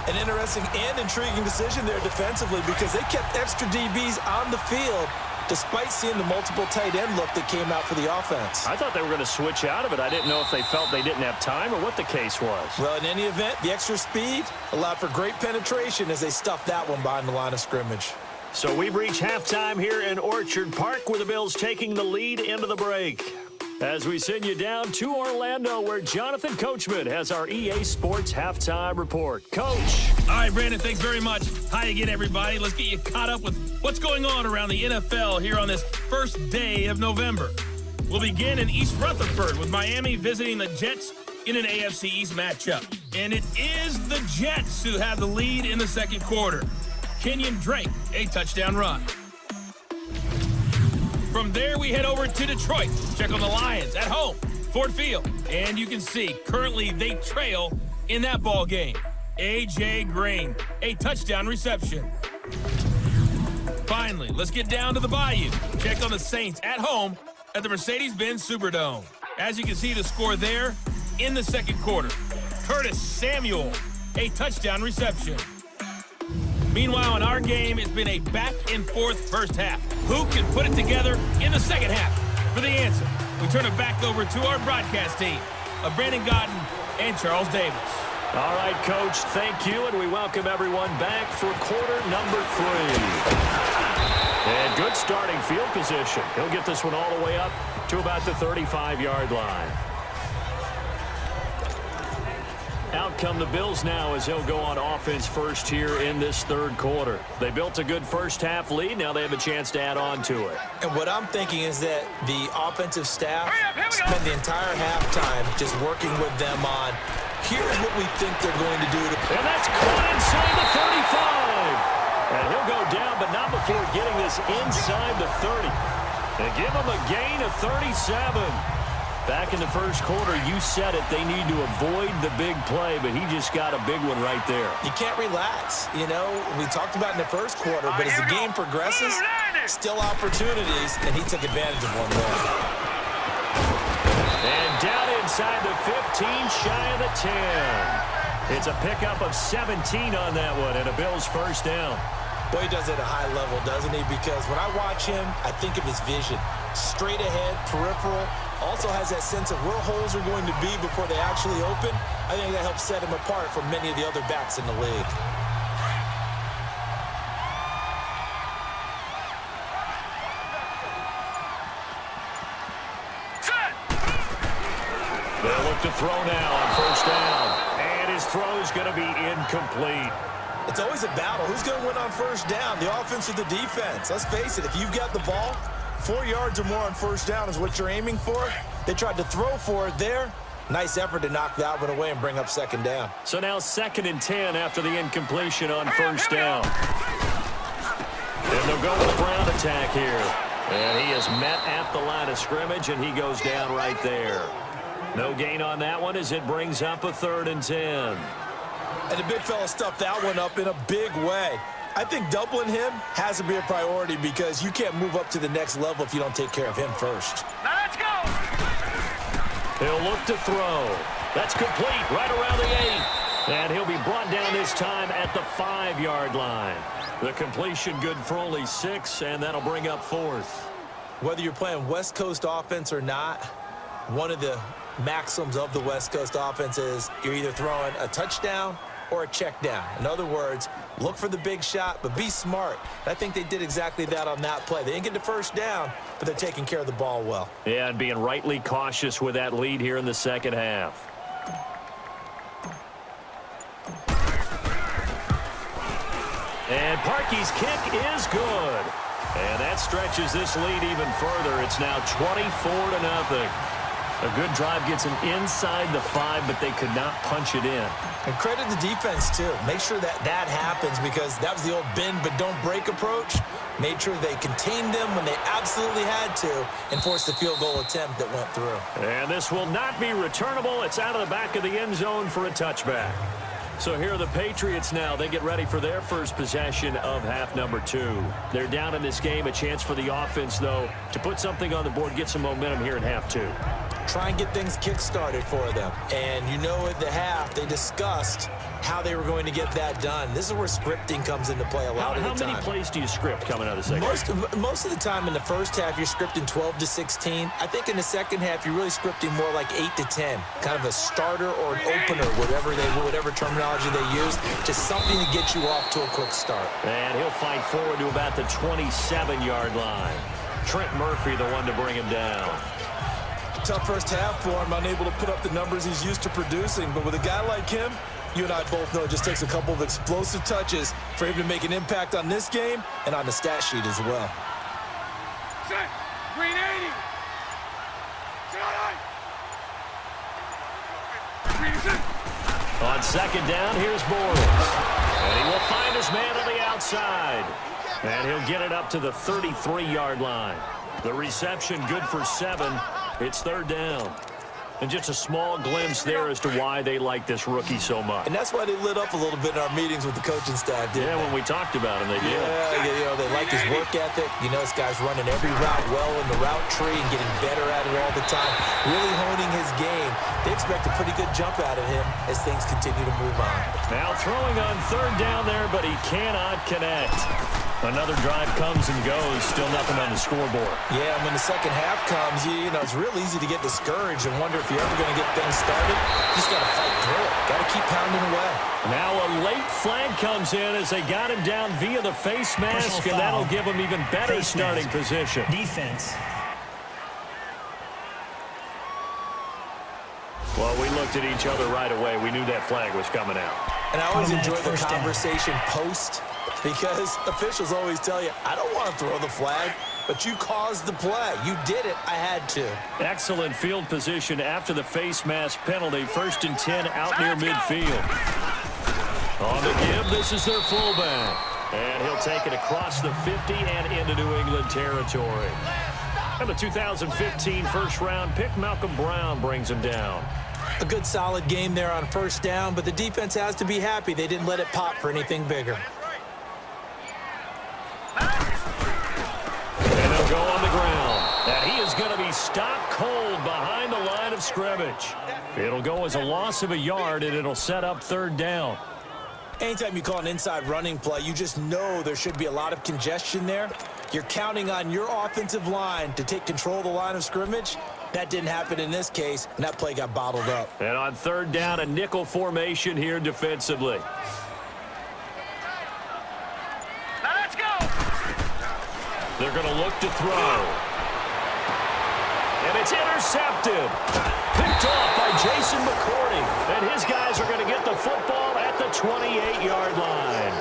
C: An interesting and intriguing decision there defensively, because they kept extra DBs on the field despite seeing the multiple tight end look that came out for the offense.
B: I thought they were going to switch out of it. I didn't know if they felt they didn't have time or what the case was.
C: Well, in any event, the extra speed allowed for great penetration as they stuffed that one behind the line of scrimmage.
B: So we've reached halftime here in Orchard Park, with the Bills taking the lead into the break. As we send you down to Orlando, where Jonathan Coachman has our EA Sports halftime report. Coach.
A: All right, Brandon, thanks very much. Hi again, everybody. Let's get you caught up with what's going on around the NFL here on this first day of November. We'll begin in East Rutherford with Miami visiting the Jets in an AFC East matchup. And it is the Jets who have the lead in the second quarter. Kenyon Drake, a touchdown run. From there, we head over to Detroit. Check on the Lions at home, Ford Field. And you can see, currently they trail in that ball game. A.J. Green, a touchdown reception. Finally, let's get down to the Bayou. Check on the Saints at home at the Mercedes-Benz Superdome. As you can see, the score there in the second quarter. Curtis Samuel, a touchdown reception. Meanwhile, in our game, it's been a back-and-forth first half. Who can put it together in the second half? For the answer, we turn it back over to our broadcast team of Brandon Godden and Charles Davis.
B: All right, Coach, thank you, and we welcome everyone back for quarter number 3. And good starting field position. He'll get this one all the way up to about the 35-yard line. Out come the Bills now as he'll go on offense first here in this third quarter. They built a good first half lead. Now they have a chance to add on to it.
C: And what I'm thinking is that the offensive staff spent the entire halftime just working with them on, here's what we think they're going to do.
B: And that's caught inside the 35. And he'll go down, but not before getting this inside the 30. And give him a gain of 37. Back in the first quarter, you said it, they need to avoid the big play, but he just got a big one right there.
C: You can't relax. You know, we talked about in the first quarter, but as the game progresses, still opportunities, and he took advantage of one there.
B: And down inside the 15, shy of the 10. It's a pickup of 17 on that one, and a Bills first down.
C: Boy, he does it at a high level, doesn't he? Because when I watch him, I think of his vision. Straight ahead, peripheral, also has that sense of where holes are going to be before they actually open. I think that helps set him apart from many of the other backs in the league.
B: They'll look to throw now on first down. his throw's going to be incomplete.
C: It's always a battle. Who's going to win on first down, the offense or the defense? Let's face it, if you've got the ball, 4 yards or more on first down is what you're aiming for. They tried to throw for it there. Nice effort to knock that one away and bring up second down.
B: So now 2nd and 10 after the incompletion on first down. And they'll go with a ground attack here. And he is met at the line of scrimmage, and he goes down right there. No gain on that one as it brings up a 3rd and 10.
C: And the big fella stuffed that one up in a big way. I think doubling him has to be a priority because you can't move up to the next level if you don't take care of him first.
D: Now let's go.
B: He'll look to throw. That's complete right around the 8. And he'll be brought down this time at the 5-yard line. The completion good for only 6, and that'll bring up 4th.
C: Whether you're playing West Coast offense or not, one of the maxims of the West Coast offense is you're either throwing a touchdown or a check down. In other words, look for the big shot, but be smart. I think they did exactly that on that play. They didn't get the first down, but they're taking care of the ball well.
B: Yeah, and being rightly cautious with that lead here in the second half. And Parkey's kick is good. And that stretches this lead even further. It's now 24-0. A good drive gets them inside the 5, but they could not punch it in.
C: And credit the defense, too. Make sure that that happens because that was the old bend but don't break approach. Made sure they contained them when they absolutely had to and forced the field goal attempt that went through.
B: And this will not be returnable. It's out of the back of the end zone for a touchback. So here are the Patriots now. They get ready for their first possession of half number 2. They're down in this game. A chance for the offense, though, to put something on the board, get some momentum here in half 2.
C: Try and get things kick-started for them. And you know at the half, they discussed how they were going to get that done. This is where scripting comes into play a lot of the time.
B: How many plays do you script coming out of the second?
C: Most of the time in the first half, you're scripting 12 to 16. I think in the second half, you're really scripting more like 8 to 10. Kind of a starter or an opener, whatever terminology they use. Just something to get you off to a quick start.
B: And he'll fight forward to about the 27-yard line. Trent Murphy, the one to bring him down.
C: Tough first half for him, unable to put up the numbers he's used to producing. But with a guy like him, you and I both know it just takes a couple of explosive touches for him to make an impact on this game and on the stat sheet as well.
D: Set. Green 80.
B: On second down, here's Bortles. And he will find his man on the outside. And he'll get it up to the 33-yard line. The reception good for 7. It's 3rd down. And just a small glimpse there as to why they like this rookie so much.
C: And that's why they lit up a little bit in our meetings with the coaching staff, didn't they?
B: When we talked about him, they did.
C: Yeah, they like his work ethic. You know, this guy's running every route well in the route tree and getting better at it all the time. Really honing his game. They expect a pretty good jump out of him as things continue to move on.
B: Now throwing on 3rd down there, but he cannot connect. Another drive comes and goes, still nothing on the scoreboard.
C: Yeah, when the second half comes, you know, it's real easy to get discouraged and wonder if you're ever going to get things started. You just got to fight through it. Got to keep pounding away.
B: Now a late flag comes in as they got him down via the face mask, and that'll give him even better starting position.
F: Defense.
B: Well, we looked at each other right away. We knew that flag was coming out.
C: And I always enjoy the conversation post because officials always tell you, I don't want to throw the flag, but you caused the play. You did it. I had to.
B: Excellent field position after the face mask penalty. 1st and 10 out near midfield. On the give, this is their fullback. And he'll take it across the 50 and into New England territory. And the 2015 first-round pick, Malcolm Brown, brings him down.
C: A good solid game there on first down, but the defense has to be happy they didn't let it pop for anything bigger.
B: And he'll go on the ground. And he is going to be stopped cold behind the line of scrimmage. It'll go as a loss of a yard, and it'll set up 3rd down.
C: Anytime you call an inside running play, you just know there should be a lot of congestion there. You're counting on your offensive line to take control of the line of scrimmage. That didn't happen in this case, and that play got bottled up.
B: And on 3rd down, a nickel formation here defensively.
D: Now let's go.
B: They're going to look to throw. And It's intercepted. Picked off by Jason McCourty. And his guys are going to get the football at the 28-yard line.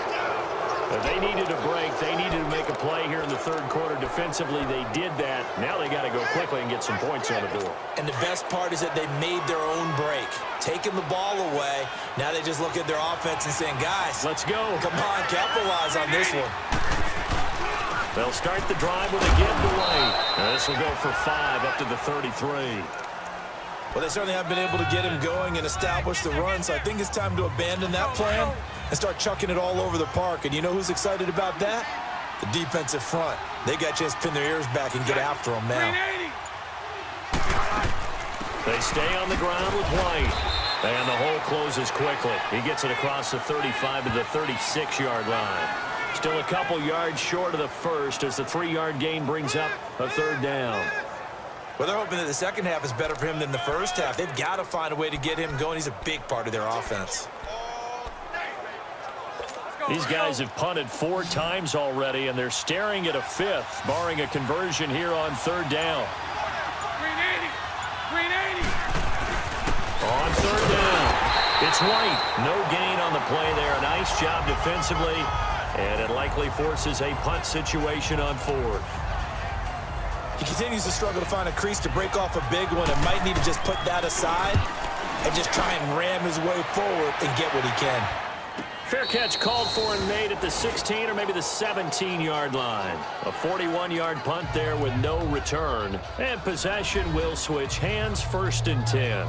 B: They needed a break. They needed to make a play here in the third quarter. Defensively, they did that. Now they got to go quickly and get some points on the board.
C: And the best part is that they made their own break. Taking the ball away. Now they just look at their offense and saying, guys,
B: let's go.
C: Come on, capitalize on this one.
B: They'll start the drive with a giveaway. This will go for 5 up to the 33.
C: Well, they certainly have been able to get him going and establish the run, so I think it's time to abandon that plan and start chucking it all over the park. And you know who's excited about that? The defensive front. They got a chance to pin their ears back and get after them now.
B: They stay on the ground with White. And the hole closes quickly. He gets it across the 35 to the 36-yard line. Still a couple yards short of the first as the 3-yard gain brings up a third down.
C: Well, they're hoping that the second half is better for him than the first half. They've got to find a way to get him going. He's a big part of their offense.
B: These guys have punted 4 times already, and they're staring at a 5th, barring a conversion here on third down. On third down, it's White. No gain on the play there. A nice job defensively, and it likely forces a punt situation on 4th.
C: He continues to struggle to find a crease to break off a big one and might need to just put that aside and just try and ram his way forward and get what he can.
B: Fair catch called for and made at the 16 or maybe the 17-yard line. A 41-yard punt there with no return. And possession will switch hands, 1st and 10.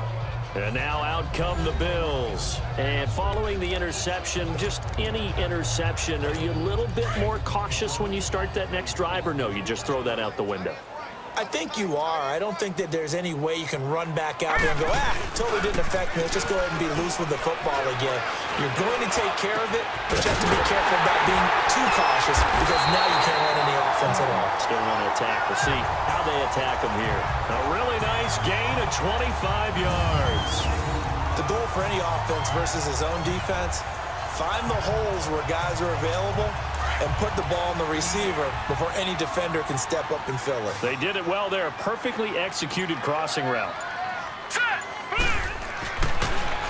B: And now out come the Bills. And following the interception, just any interception, are you a little bit more cautious when you start that next drive, or no, you just throw that out the window?
C: I think you are. I don't think that there's any way you can run back out there and go, totally didn't affect me. Let's just go ahead and be loose with the football again. You're going to take care of it, but you have to be careful about being too cautious because now you can't run any offense at all.
B: Still want to attack. We'll see how they attack them here. A really nice gain of 25 yards.
C: The goal for any offense versus his own defense, find the holes where guys are available and put the ball in the receiver before any defender can step up and fill it.
B: They did it well there. Perfectly executed crossing route.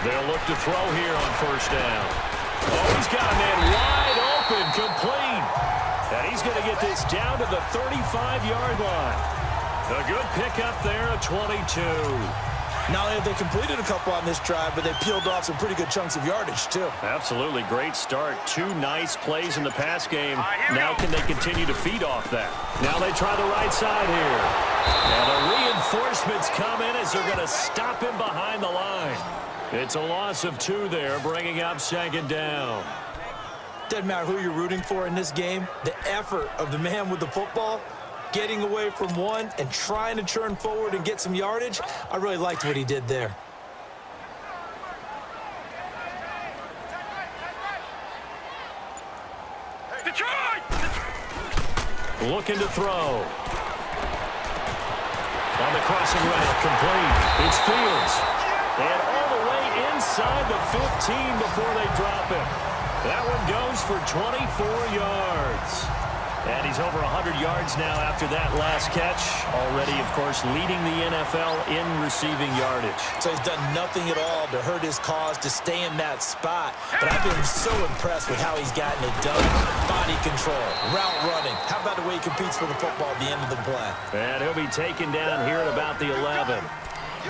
B: They'll look to throw here on 1st down. Oh, he's got a man wide open, complete. And he's going to get this down to the 35-yard line. A good pickup there, a 22.
C: Not only have they completed a couple on this drive, but they peeled off some pretty good chunks of yardage, too.
B: Absolutely. Great start. 2 nice plays in the pass game. Now can they continue to feed off that? Now they try the right side here. And the reinforcements come in as they're going to stop him behind the line. It's a loss of 2 there, bringing up 2nd down.
C: Doesn't matter who you're rooting for in this game. The effort of the man with the football, getting away from one and trying to turn forward and get some yardage, I really liked what he did there.
D: Detroit!
B: Looking to throw. On the crossing route, complete. It's Fields. And all the way inside the 15 before they drop him. That one goes for 24 yards. And he's over 100 yards now after that last catch. Already, of course, leading the NFL in receiving yardage.
C: So he's done nothing at all to hurt his cause, to stay in that spot. But I've been so impressed with how he's gotten it done. Body control, route running. How about the way he competes for the football at the end of the play?
B: And he'll be taken down here at about the 11.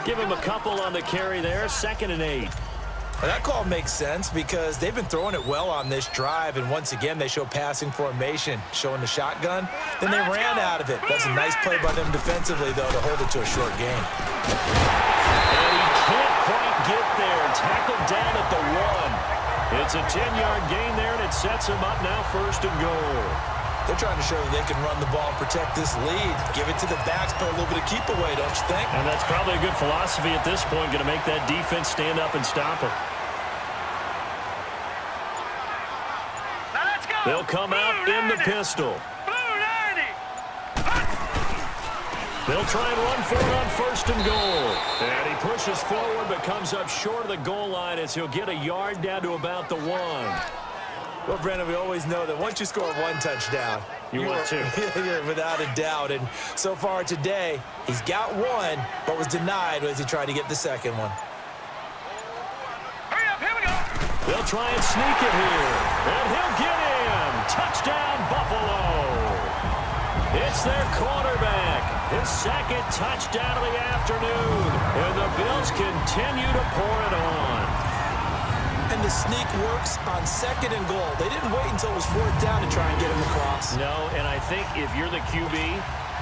B: Give him a couple on the carry there, 2nd and 8.
C: Well, that call makes sense because they've been throwing it well on this drive, and once again, they show passing formation, showing the shotgun. Then they ran out of it. That's a nice play by them defensively, though, to hold it to a short game.
B: And he can't quite get there. Tackled down at the 1. It's a 10-yard gain there, and it sets him up now 1st and goal.
C: They're trying to show that they can run the ball and protect this lead. Give it to the backs, play a little bit of keep away, don't you think?
B: And that's probably a good philosophy at this point, going to make that defense stand up and stop him.
D: Now let's go.
B: They'll come out in the pistol. They'll try and run for it on 1st and goal. And he pushes forward but comes up short of the goal line as he'll get a yard down to about the 1.
C: Well, Brandon, we always know that once you score 1 touchdown,
B: You want two.
C: Without a doubt. And so far today, he's got one, but was denied as he tried to get the second one.
D: Hurry up, here we go.
B: They'll try and sneak it here. And he'll get in. Touchdown, Buffalo. It's their quarterback. His second touchdown of the afternoon. And the Bills continue to pour it on.
C: And the sneak works on second and goal. They didn't wait until it was fourth down to try and get him across.
B: No, and I think if you're the QB,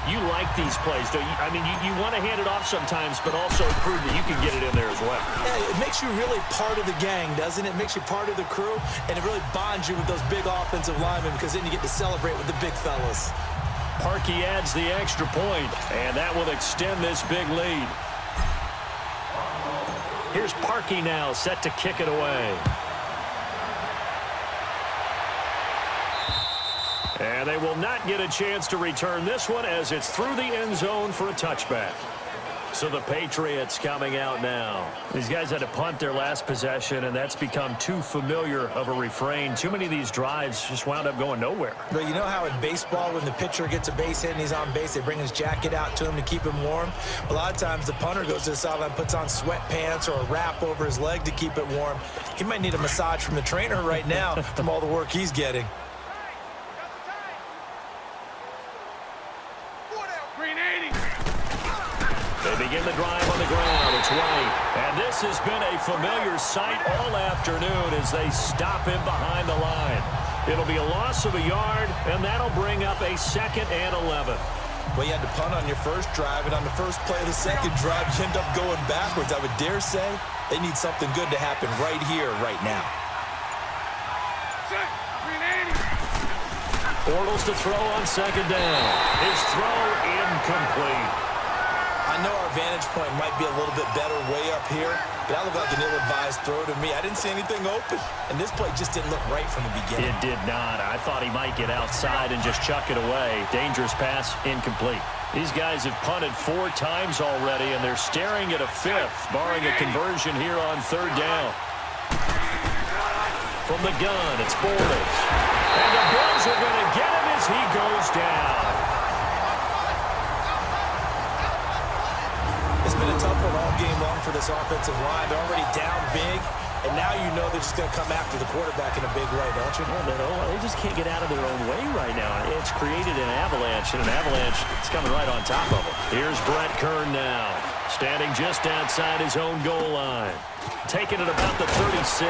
B: you like these plays, don't you? I mean, you want to hand it off sometimes, but also prove that you can get it in there as well.
C: Yeah, it makes you really part of the gang, doesn't it? It makes you part of the crew, and it really bonds you with those big offensive linemen because then you get to celebrate with the big fellas.
B: Parkey adds the extra point, and that will extend this big lead. Here's Parkey now, set to kick it away. And they will not get a chance to return this one as it's through the end zone for a touchback. So the Patriots coming out now. These guys had to punt their last possession, and that's become too familiar of a refrain. Too many of these drives just wound up going nowhere.
C: But you know how in baseball, when the pitcher gets a base hit and he's on base, they bring his jacket out to him to keep him warm? A lot of times the punter goes to the sideline, puts on sweatpants or a wrap over his leg to keep it warm. He might need a massage from the trainer right now from all the work he's getting.
B: They begin the drive on the ground. It's White. And this has been a familiar sight all afternoon as they stop him behind the line. It'll be a loss of a yard, and that'll bring up a 2nd and 11.
C: Well, you had to punt on your first drive, and on the first play of the second drive, you end up going backwards. I would dare say they need something good to happen right here, right now.
B: Bortles to throw on 2nd down. His throw incomplete.
C: I know our vantage point might be a little bit better way up here, but that looked like an ill-advised throw to me. I didn't see anything open, and this play just didn't look right from the beginning.
B: It did not. I thought he might get outside and just chuck it away. Dangerous pass, incomplete. These guys have punted 4 times already, and they're staring at a 5th, barring a conversion here on 3rd down. From the gun, it's Bortles. And the Bills are going to get him as he goes down.
C: It's been a tough one all game long for this offensive line. They're already down big, and now you know they're just going to come after the quarterback in a big way, don't you?
B: Yeah, they just can't get out of their own way right now. It's created an avalanche, and an avalanche is coming right on top of them. Here's Brett Kern now, standing just outside his own goal line. Taking it about the 36.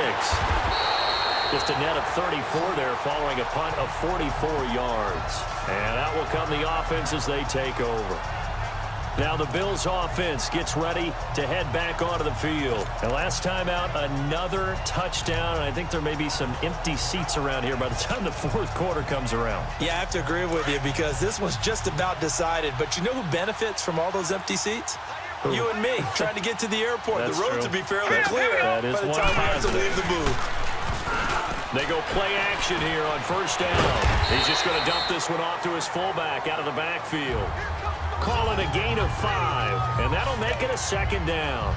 B: Just a net of 34 there following a punt of 44 yards. And out will come the offense as they take over. Now the Bills offense gets ready to head back onto the field. And last time out, another touchdown. And I think there may be some empty seats around here by the time the 4th quarter comes around.
C: Yeah, I have to agree with you because this was just about decided. But you know who benefits from all those empty seats? You and me, trying to get to the airport.
B: That's
C: the roads
B: true.
C: will be fairly clear
B: That is
C: by the
B: one
C: time we have to
B: positive.
C: leave the booth.
B: They go play action here on 1st down. He's just going to dump this one off to his fullback out of the backfield. Call it a gain of 5, and that'll make it a 2nd down.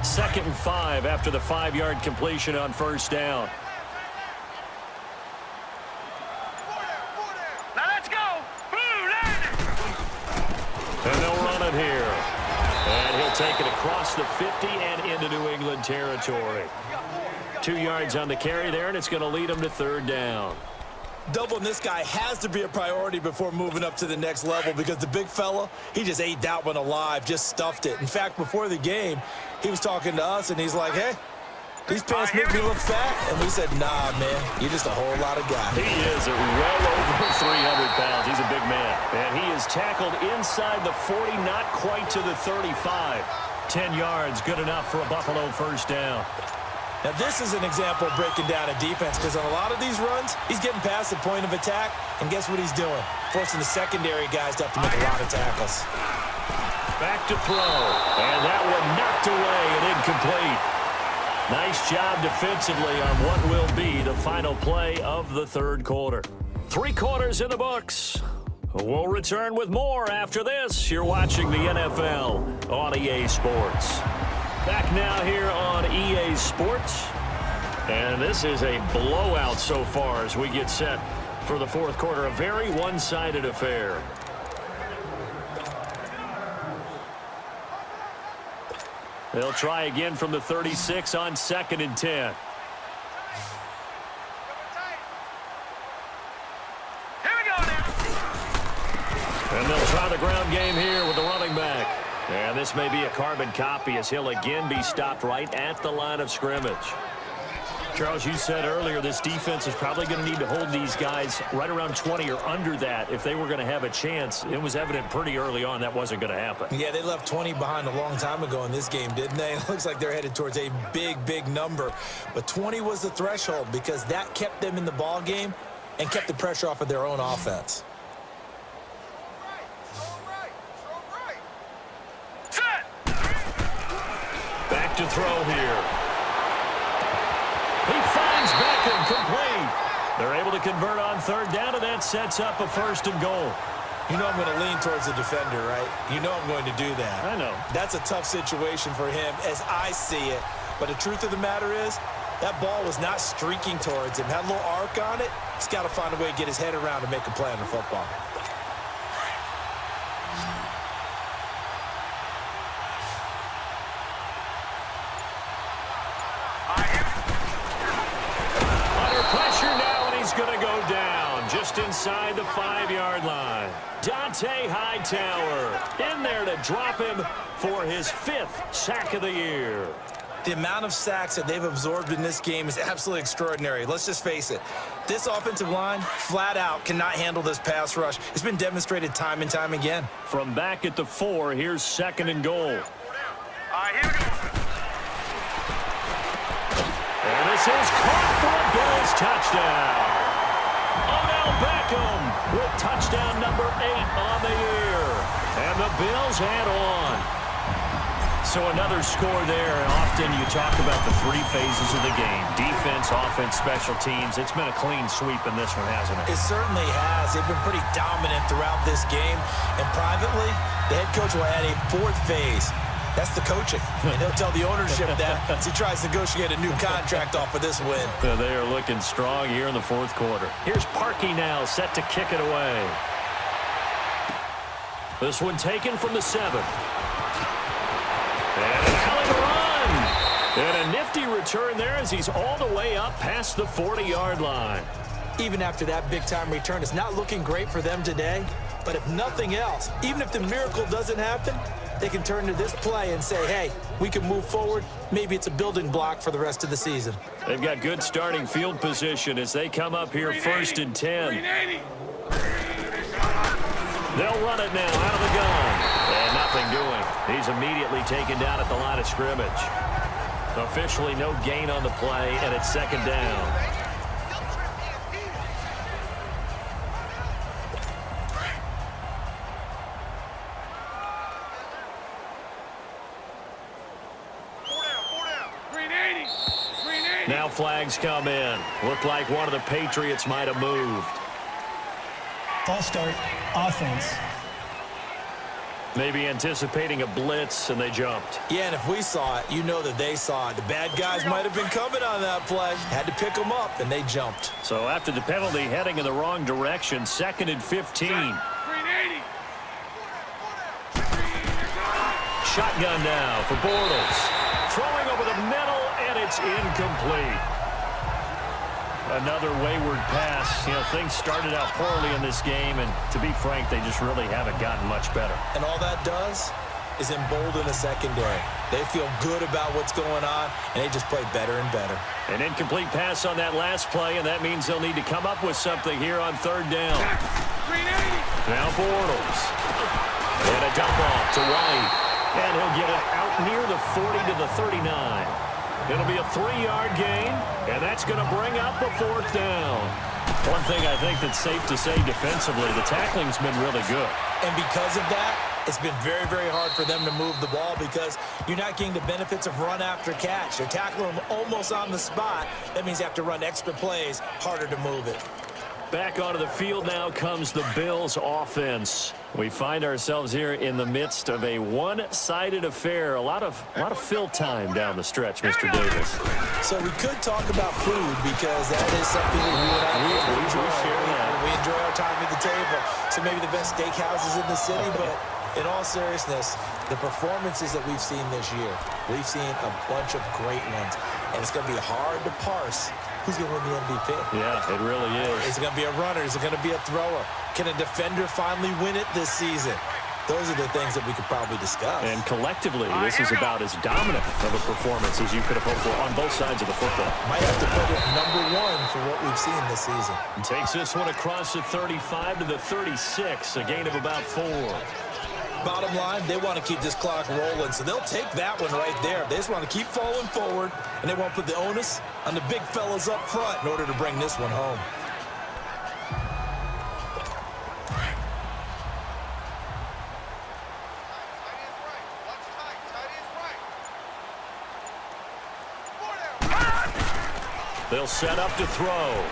B: 2nd and 5 after the 5-yard completion on 1st down.
D: Now let's go.
B: And they'll run it here. And he'll take it across the 50 and into New England territory. 2 yards on the carry there, and it's going to lead him to 3rd down.
C: Doubling this guy has to be a priority before moving up to the next level because the big fella, he just ate that one alive, just stuffed it. In fact, before the game, he was talking to us, and he's like, hey, these pants make me look fat. And we said, nah, man, you're just a whole lot of guy.
B: He is well over 300 pounds. He's a big man. And he is tackled inside the 40, not quite to the 35. 10 yards, good enough for a Buffalo 1st down.
C: Now, this is an example of breaking down a defense because on a lot of these runs, he's getting past the point of attack, and guess what he's doing? Forcing the secondary guys to have to make a lot of tackles.
B: Back to throw, and that one knocked away and incomplete. Nice job defensively on what will be the final play of the 3rd quarter. 3 quarters in the books. We'll return with more after this. You're watching the NFL on EA Sports. Back now here on EA Sports. And this is a blowout so far as we get set For the fourth quarter, a very one-sided affair. They'll try again from the 36 on 2nd and 10. And they'll try the ground game here with the running back. And this may be a carbon copy as he'll again be stopped right at the line of scrimmage. Charles, you said earlier this defense is probably going to need to hold these guys right around 20 or under that if they were going to have a chance. It was evident pretty early on that wasn't going to happen.
C: Yeah, they left 20 behind a long time ago in this game, didn't they? It looks like they're headed towards a big, big number. But 20 was the threshold because that kept them in the ball game and kept the pressure off of their own offense.
B: Back to throw here. He finds Beckham complete. They're able to convert on 3rd down, and that sets up a 1st and goal.
C: You know I'm going to lean towards the defender, right? You know I'm going to do that.
B: I know.
C: That's a tough situation for him as I see it. But the truth of the matter is, that ball was not streaking towards him. Had a little arc on it. He's got to find a way to get his head around and make a play on the football.
B: Going to go down just inside the 5-yard line. Dante Hightower in there to drop him for his 5th sack of the year.
C: The amount of sacks that they've absorbed in this game is absolutely extraordinary. Let's just face it. This offensive line, flat out, cannot handle this pass rush. It's been demonstrated time and time again.
B: From back at the 4, here's 2nd and goal.
D: Here we go.
B: And this is caught for a Bills touchdown. Beckham with touchdown number 8 on the year. And the Bills add on. So another score there. And often you talk about the 3 phases of the game. Defense, offense, special teams. It's been a clean sweep in this one, hasn't it?
C: It certainly has. They've been pretty dominant throughout this game. And privately, the head coach will add a 4th phase. That's the coaching. And he'll tell the ownership that as he tries to negotiate a new contract off of this win.
B: They are looking strong here in the 4th quarter. Here's Parkey now set to kick it away. This one taken from the 7. And an alley run. And a nifty return there as he's all the way up past the 40-yard line.
C: Even after that big-time return, it's not looking great for them today. But if nothing else, even if the miracle doesn't happen, they can turn to this play and say, hey, we can move forward. Maybe it's a building block for the rest of the season.
B: They've got good starting field position as they come up here 1st and 10. They'll run it now out of the gun. And nothing doing. He's immediately taken down at the line of scrimmage. Officially no gain on the play, and it's 2nd down. Now flags come in. Looked like one of the Patriots might have moved.
F: False start, offense.
B: Maybe anticipating a blitz, and they jumped.
C: Yeah, and if we saw it, you know that they saw it. The bad guys might have been coming on that play. Had to pick them up, and they jumped.
B: So after the penalty, heading in the wrong direction, 2nd and 15. Shotgun now for Bortles. Throwing over the middle, and it's incomplete. Another wayward pass. You know, things started out poorly in this game, and to be frank, they just really haven't gotten much better.
C: And all that does is embolden the secondary. They feel good about what's going on, and they just play better and better.
B: An incomplete pass on that last play, and that means they'll need to come up with something here on 3rd down. Now Bortles. And a dump off to White. And he'll get it out near the 40 to the 39. It'll be a 3-yard gain, and that's going to bring up the 4th down. One thing I think that's safe to say defensively, the tackling's been really good.
C: And because of that, it's been very, very hard for them to move the ball because you're not getting the benefits of run after catch. They're tackling them almost on the spot. That means you have to run extra plays, harder to move it.
B: Back onto the field now comes the Bills offense. We find ourselves here in the midst of a one-sided affair. A lot of fill time down the stretch, Mr. Davis.
C: So we could talk about food because that is something that you and I
B: we share that.
C: enjoy our time at the table. So maybe the best steakhouses in the city, but in all seriousness, the performances that we've seen this year, we've seen a bunch of great ones, and it's going to be hard to parse who's going to win the MVP.
B: Yeah, it really is.
C: Is it going to be a runner? Is it going to be a thrower? Can a defender finally win it this season? Those are the things that we could probably discuss.
B: And collectively, this is about as dominant of a performance as you could have hoped for on both sides of the football.
C: Might have to put it #1 for what we've seen this season.
B: And takes this one across the 35 to the 36, a gain of about 4.
C: Bottom line, they want to keep this clock rolling, so they'll take that one right there. They just want to keep falling forward, and they won't put the onus on the big fellas up front in order to bring this one home.
B: They'll set up to throw.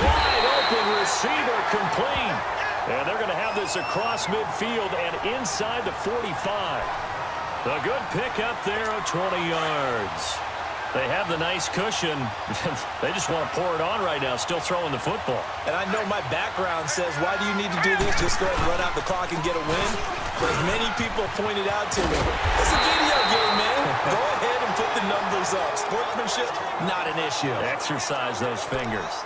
B: Wide open receiver complete. And they're going to have this across midfield and inside the 45. A good pickup there of 20 yards. They have the nice cushion. They just want to pour it on right now, still throwing the football.
C: And I know my background says, why do you need to do this? Just go ahead and run out the clock and get a win. But as many people pointed out to me, it's a video game, man. Go ahead and put the numbers up. Sportsmanship, not an issue.
B: Exercise those fingers.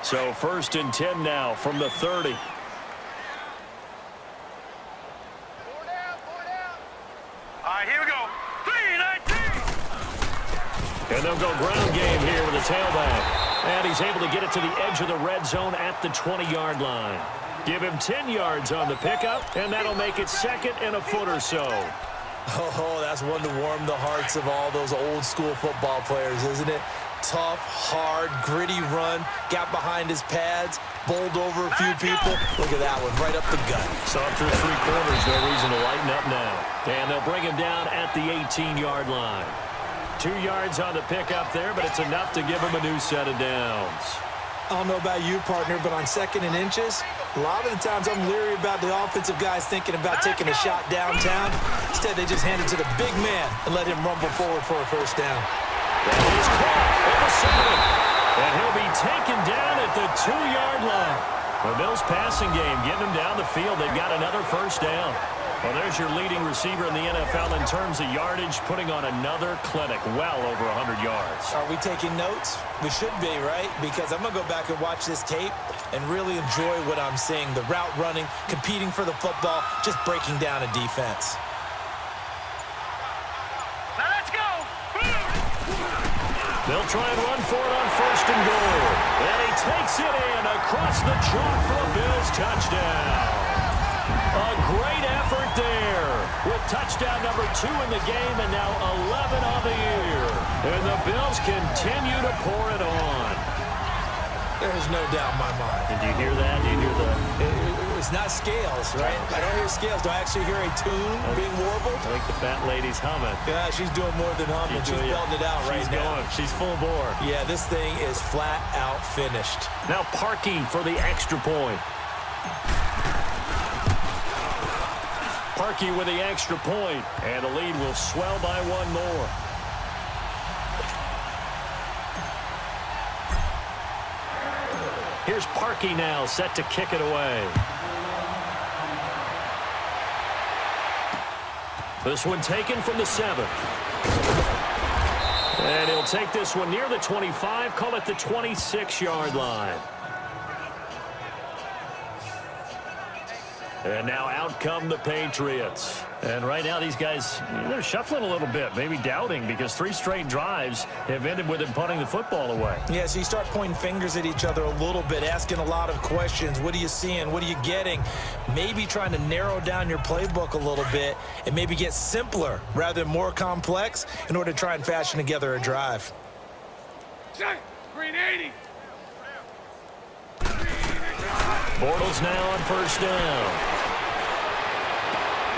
B: So 1st and 10 now from the 30.
D: All right, here we go. 3-19.
B: And they'll go ground game here with a tailback. And he's able to get it to the edge of the red zone at the 20-yard line. Give him 10 yards on the pickup, and that'll make it 2nd and a foot or so.
C: Oh, that's one to warm the hearts of all those old-school football players, isn't it? Tough, hard, gritty run. Got behind his pads, bowled over a few people. Look at that one, right up the gut.
B: Saw through 3 quarters, no reason to lighten up now. And they'll bring him down at the 18-yard line. 2 yards on the pickup there, but it's enough to give him a new set of downs.
C: I don't know about you, partner, but on 2nd and inches, a lot of the times I'm leery about the offensive guys thinking about taking a shot downtown. Instead, they just hand it to the big man and let him rumble forward for a first down.
B: And he's caught at the 7. And he'll be taken down at the 2-yard line. The Bills passing game, getting them down the field. They've got another first down. Well, there's your leading receiver in the NFL in terms of yardage, putting on another clinic, well over 100 yards.
C: Are we taking notes? We should be, right? Because I'm going to go back and watch this tape and really enjoy what I'm seeing. The route running, competing for the football, just breaking down a defense.
D: Now let's go.
B: They'll try and run for it on 1st and goal. And he takes it in across the chalk for a Bills touchdown. A great effort there with touchdown number 2 in the game and now 11 on the year. And the Bills continue to pour it on.
C: There's no doubt in my mind.
B: Did you hear that? Did you hear the...
C: It's not scales, right? I don't hear scales. Do I actually hear a tune being warbled?
B: I think the fat lady's humming.
C: Yeah, she's doing more than humming. She's belting it out right now.
B: She's full bore.
C: Yeah, this thing is flat out finished.
B: Now Parkey for the extra point. Parkey with the extra point, and the lead will swell by 1 more. Here's Parkey now, set to kick it away. This one taken from the 7. And he'll take this one near the 25, call it the 26-yard line. And now out come the Patriots. And right now these guys, they're shuffling a little bit, maybe doubting, because 3 straight drives have ended with them punting the football away.
C: Yeah, so you start pointing fingers at each other a little bit, asking a lot of questions. What are you seeing? What are you getting? Maybe trying to narrow down your playbook a little bit and maybe get simpler rather than more complex in order to try and fashion together a drive.
D: Green 80.
B: Bortles now on 1st down.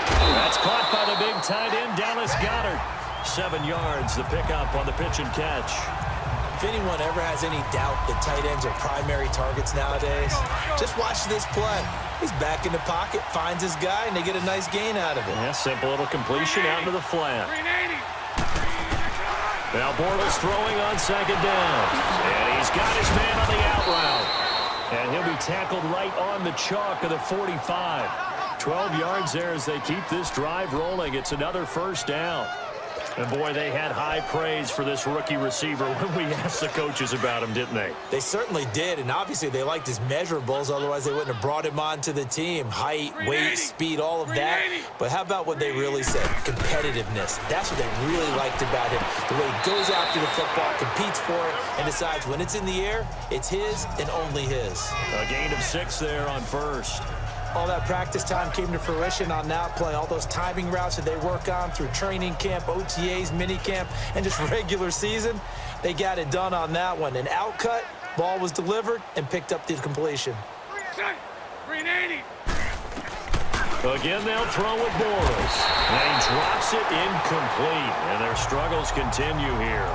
B: That's caught by the big tight end, Dallas Goedert. 7 yards, the pickup on the pitch and catch.
C: If anyone ever has any doubt that tight ends are primary targets nowadays, just watch this play. He's back in the pocket, finds his guy, and they get a nice gain out of it.
B: Yeah, simple little completion out into the flat. Now Bortles throwing on second down. And he's got his man on the out route. And he'll be tackled right on the chalk of the 45. 12 yards there as they keep this drive rolling. It's another first down. And, boy, they had high praise for this rookie receiver when we asked the coaches about him, didn't they?
C: They certainly did, and obviously they liked his measurables. Otherwise, they wouldn't have brought him onto the team. Height, weight, speed, all of that. But how about what they really said? Competitiveness. That's what they really liked about him. The way he goes after the football, competes for it, and decides when it's in the air, it's his and only his.
B: A gain of 6 there on first.
C: All that practice time came to fruition on that play. All those timing routes that they work on through training camp, OTAs, minicamp, and just regular season, they got it done on that one. An outcut, ball was delivered, and picked up the completion.
D: 380.
B: Again, they'll throw with Bortles. And he drops it incomplete, and their struggles continue here.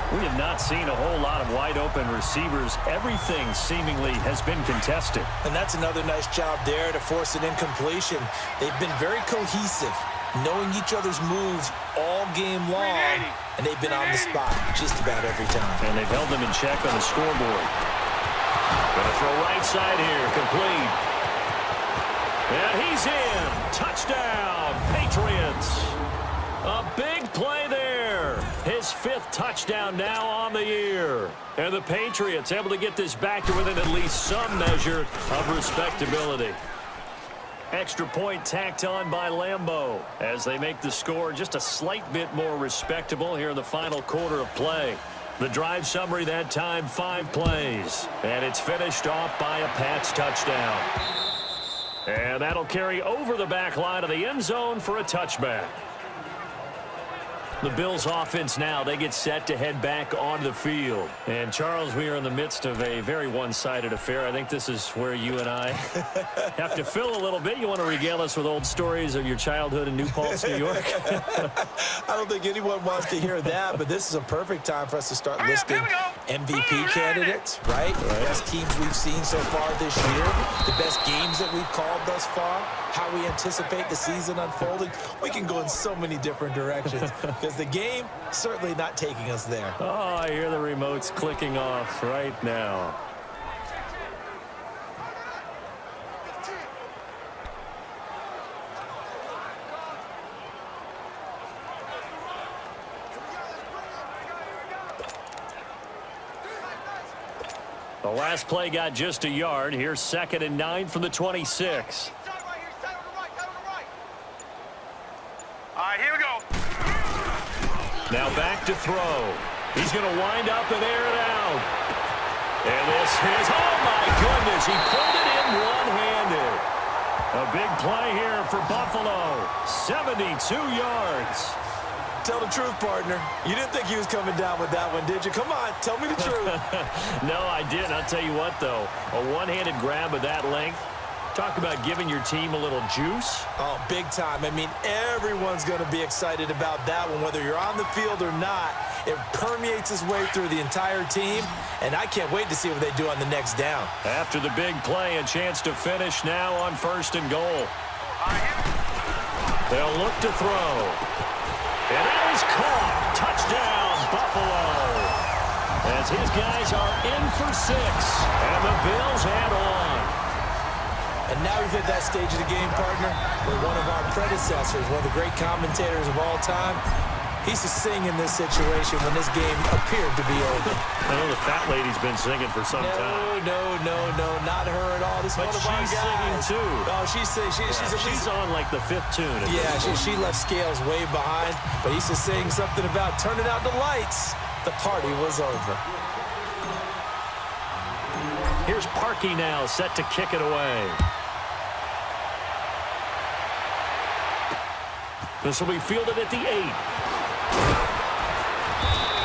B: We have not seen a whole lot of wide-open receivers. Everything seemingly has been contested.
C: And that's another nice job there to force an incompletion. They've been very cohesive, knowing each other's moves all game long, and they've been on the spot just about every time.
B: And they've held them in check on the scoreboard. Gonna throw right side here, complete. And he's in. Touchdown, Patriots. A big play there. His 5th touchdown now on the year. And the Patriots able to get this back to within at least some measure of respectability. Extra point tacked on by Lambeau as they make the score just a slight bit more respectable here in the final quarter of play. The drive summary that time, 5 plays. And it's finished off by a Pats touchdown. And that'll carry over the back line of the end zone for a touchback. The Bills offense now, they get set to head back onto the field. And, Charles, we are in the midst of a very one-sided affair. I think this is where you and I have to fill a little bit. You want to regale us with old stories of your childhood in New Paltz, New York?
C: I don't think anyone wants to hear that, but this is a perfect time for us to start listing MVP candidates, right? The best teams we've seen so far this year, the best games that we've called thus far, how we anticipate the season unfolding. We can go in so many different directions. Because the game certainly not taking us there.
B: Oh, I hear the remotes clicking off right now. The last play got just a yard. Here's 2nd and 9 from the 26.
D: All right, here we go.
B: Now back to throw. He's going to wind up and air it out. And this is, oh my goodness, he pulled it in one-handed. A big play here for Buffalo. 72 yards.
C: Tell the truth, partner. You didn't think he was coming down with that one, did you? Come on, tell me the truth.
B: No, I didn't. I'll tell you what, though. A one-handed grab of that length. Talk about giving your team a little juice.
C: Oh, big time. I mean, everyone's going to be excited about that one, whether you're on the field or not. It permeates its way through the entire team, and I can't wait to see what they do on the next down. After the big play, a chance to finish now on 1st and goal. They'll look to throw. And that is caught. Touchdown, Buffalo. As his guys are in for 6, and the Bills add on. And now we've hit that stage of the game, partner, where one of our predecessors, one of the great commentators of all time, he used to sing in this situation when this game appeared to be over.
B: I know the fat lady's been singing for some time.
C: No, not her at all. This is one of our guys.
B: She's singing too.
C: Oh, she's
B: on like the 5th tune.
C: Yeah, she left Scales way behind, but he used to sing something about turning out the lights. The party was over.
B: Here's Parkey now, set to kick it away. This will be fielded at the 8.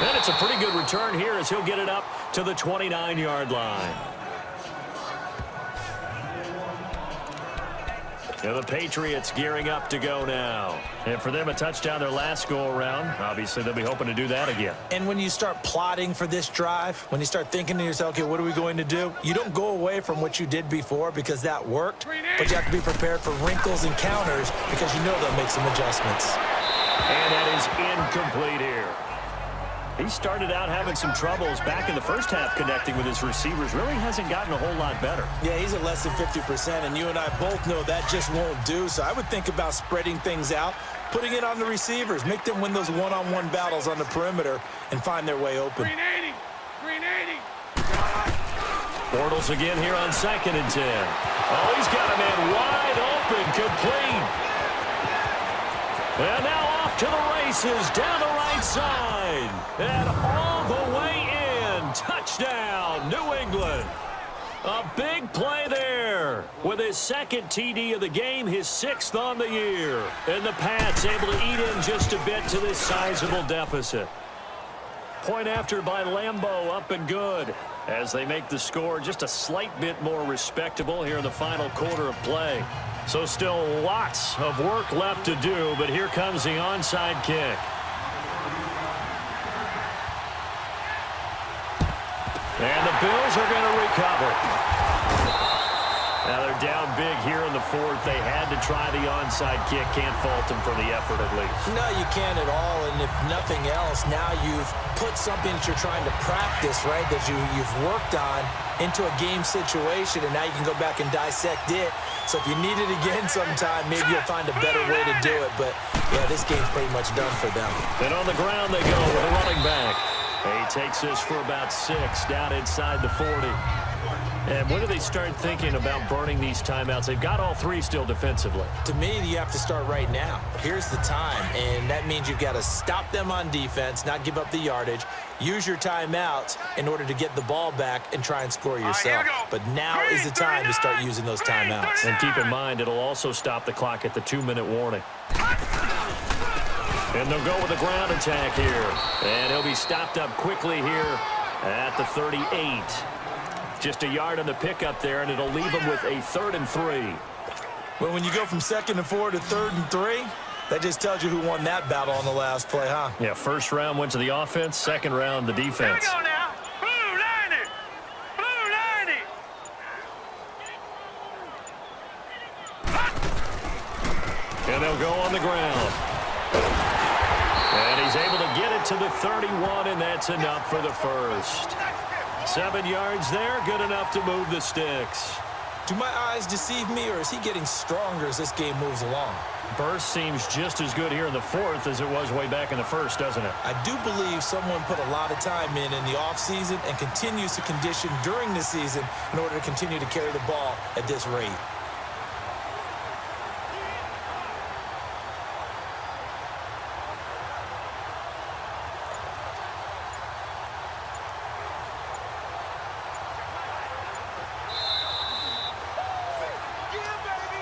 B: And it's a pretty good return here as he'll get it up to the 29-yard line. And the Patriots gearing up to go now. And for them, a touchdown their last go-around. Obviously, they'll be hoping to do that again.
C: And when you start plotting for this drive, when you start thinking to yourself, okay, what are we going to do? You don't go away from what you did before because that worked, but you have to be prepared for wrinkles and counters because you know they'll make some adjustments.
B: And that is incomplete here. He started out having some troubles back in the first half connecting with his receivers. Really hasn't gotten a whole lot better.
C: Yeah, he's at less than 50%, and you and I both know that just won't do. So I would think about spreading things out, putting it on the receivers, make them win those one-on-one battles on the perimeter and find their way open.
D: 380. 380.
B: Bortles again here on 2nd and 10. Oh, he's got a man wide open, complete. And now off to the races, down the right side. And all the way in. Touchdown, New England. A big play there. With his 2nd TD of the game, his 6th on the year. And the Pats able to eat in just a bit to this sizable deficit. Point after by Lambeau, up and good. As they make the score just a slight bit more respectable here in the final quarter of play. So still lots of work left to do, but here comes the onside kick. And the Bills are going to recover. Now they're down big here in the 4th. They had to try the onside kick. Can't fault them for the effort at least.
C: No, you can't at all. And if nothing else, now you've put something that you're trying to practice, right, that you've worked on into a game situation, and now you can go back and dissect it. So if you need it again sometime, maybe you'll find a better way to do it. But, yeah, this game's pretty much done for them.
B: And on the ground they go with a running back. He takes this for about 6 down inside the 40. And when do they start thinking about burning these timeouts? They've got all 3 still defensively.
C: To me, you have to start right now. Here's the time, and that means you've got to stop them on defense, not give up the yardage, use your timeouts in order to get the ball back and try and score yourself. But now is the time to start using those timeouts.
B: And keep in mind, it'll also stop the clock at the 2-minute warning. And they'll go with a ground attack here. And he'll be stopped up quickly here at the 38. Just a yard on the pickup there, and it'll leave them with a 3rd and 3.
C: Well, when you go from 2nd and 4 to 3rd and 3, that just tells you who won that battle on the last play, huh?
B: Yeah, 1st round went to the offense, 2nd round the defense.
D: Here we go now. Blue 90. Blue 90.
B: And they'll go on the ground. And he's able to get it to the 31, and that's enough for the 1st. 7 yards there, good enough to move the sticks.
C: Do my eyes deceive me, or is he getting stronger as this game moves along?
B: Burst seems just as good here in the 4th as it was way back in the 1st, doesn't it?
C: I do believe someone put a lot of time in the offseason and continues to condition during the season in order to continue to carry the ball at this rate.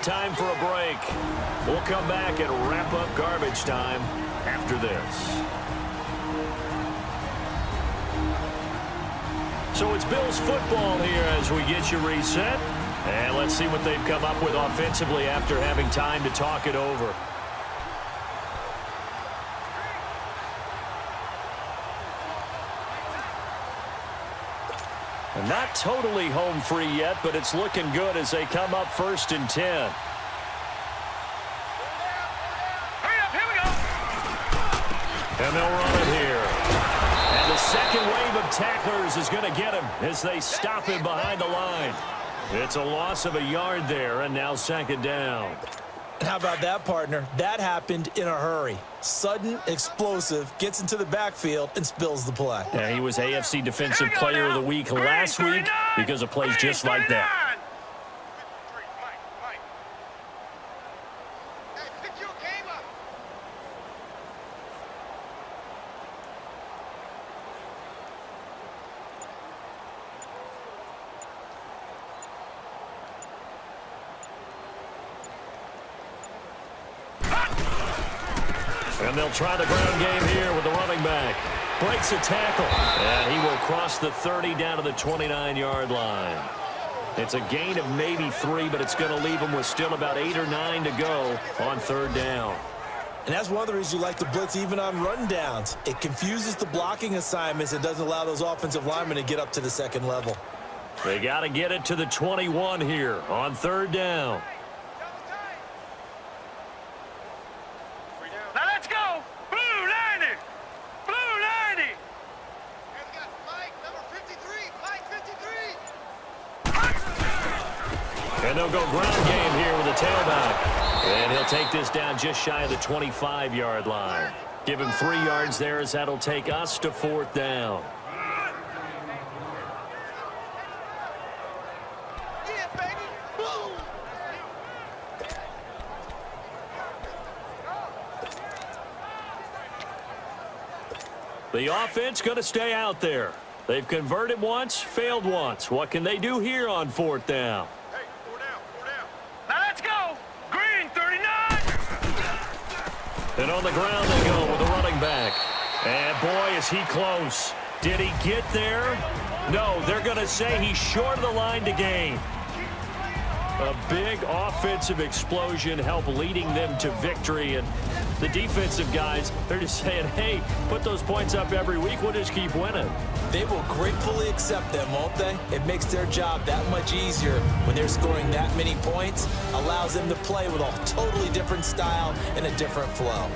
B: Time for a break. We'll come back and wrap up garbage time after this. So it's Bills football here as we get you reset. And let's see what they've come up with offensively after having time to talk it over. Not totally home free yet, but it's looking good as they come up 1st and 10.
D: Hurry up, here we go.
B: And they'll run it here. And the 2nd wave of tacklers is going to get him as they stop him behind the line. It's a loss of a yard there, and now 2nd down.
C: And how about that, partner? That happened in a hurry. Sudden, explosive, gets into the backfield, and spills the play.
B: Yeah, he was AFC Defensive Player of the Week last week because of plays just like that. And they'll try the ground game here with the running back. Breaks a tackle. And he will cross the 30 down to the 29-yard line. It's a gain of maybe 3, but it's going to leave them with still about 8 or 9 to go on 3rd down.
C: And that's one of the reasons you like to blitz even on rundowns. It confuses the blocking assignments and doesn't allow those offensive linemen to get up to the second level.
B: They got to get it to the 21 here on 3rd down.
D: Now let's go. Blue 90. Blue 90.
G: Mike, number 53. Mike, 53.
B: And they'll go ground game here with a tailback. And he'll take this down just shy of the 25-yard line. Give him 3 yards there as that'll take us to 4th down.
G: Yeah, baby. Boom.
B: The offense going to stay out there. They've converted once, failed once. What can they do here on 4th down?
G: Hey, 4 down, 4 down.
D: Now let's go. Green 39.
B: And on the ground they go with the running back. And boy, is he close. Did he get there? No, they're going to say he's short of the line to gain. A big offensive explosion helped leading them to victory. And the defensive guys, they're just saying, hey, put those points up every week. We'll just keep winning.
C: They will gratefully accept them, won't they? It makes their job that much easier when they're scoring that many points. Allows them to play with a totally different style and a different flow.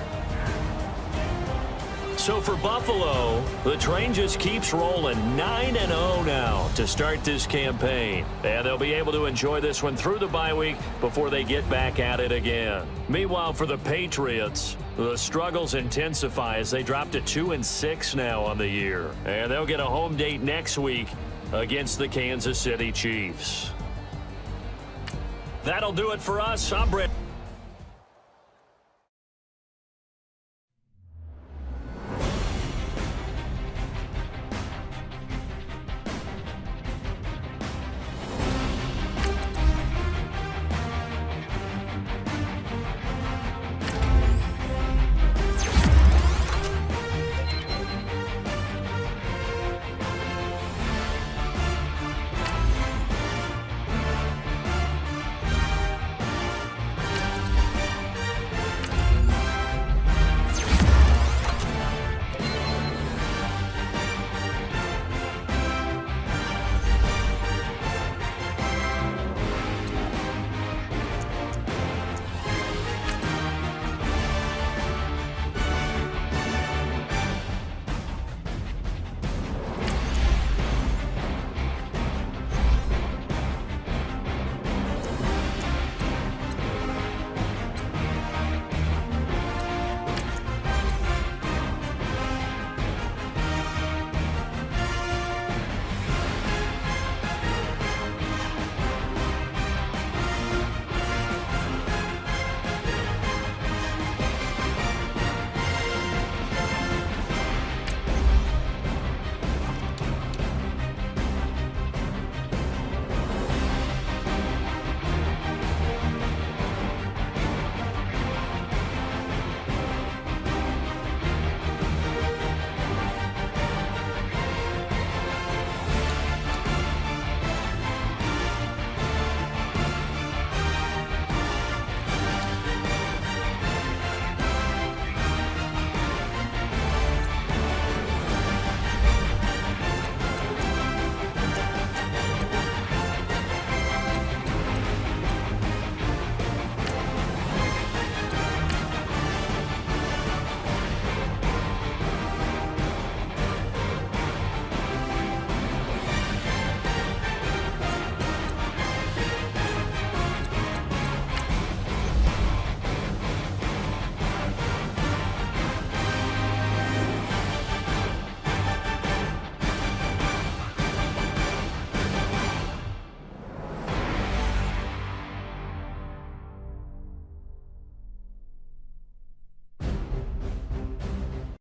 B: So for Buffalo, the train just keeps rolling 9-0 now to start this campaign. And they'll be able to enjoy this one through the bye week before they get back at it again. Meanwhile, for the Patriots, the struggles intensify as they drop to 2-6 now on the year. And they'll get a home date next week against the Kansas City Chiefs. That'll do it for us. I'm Brett.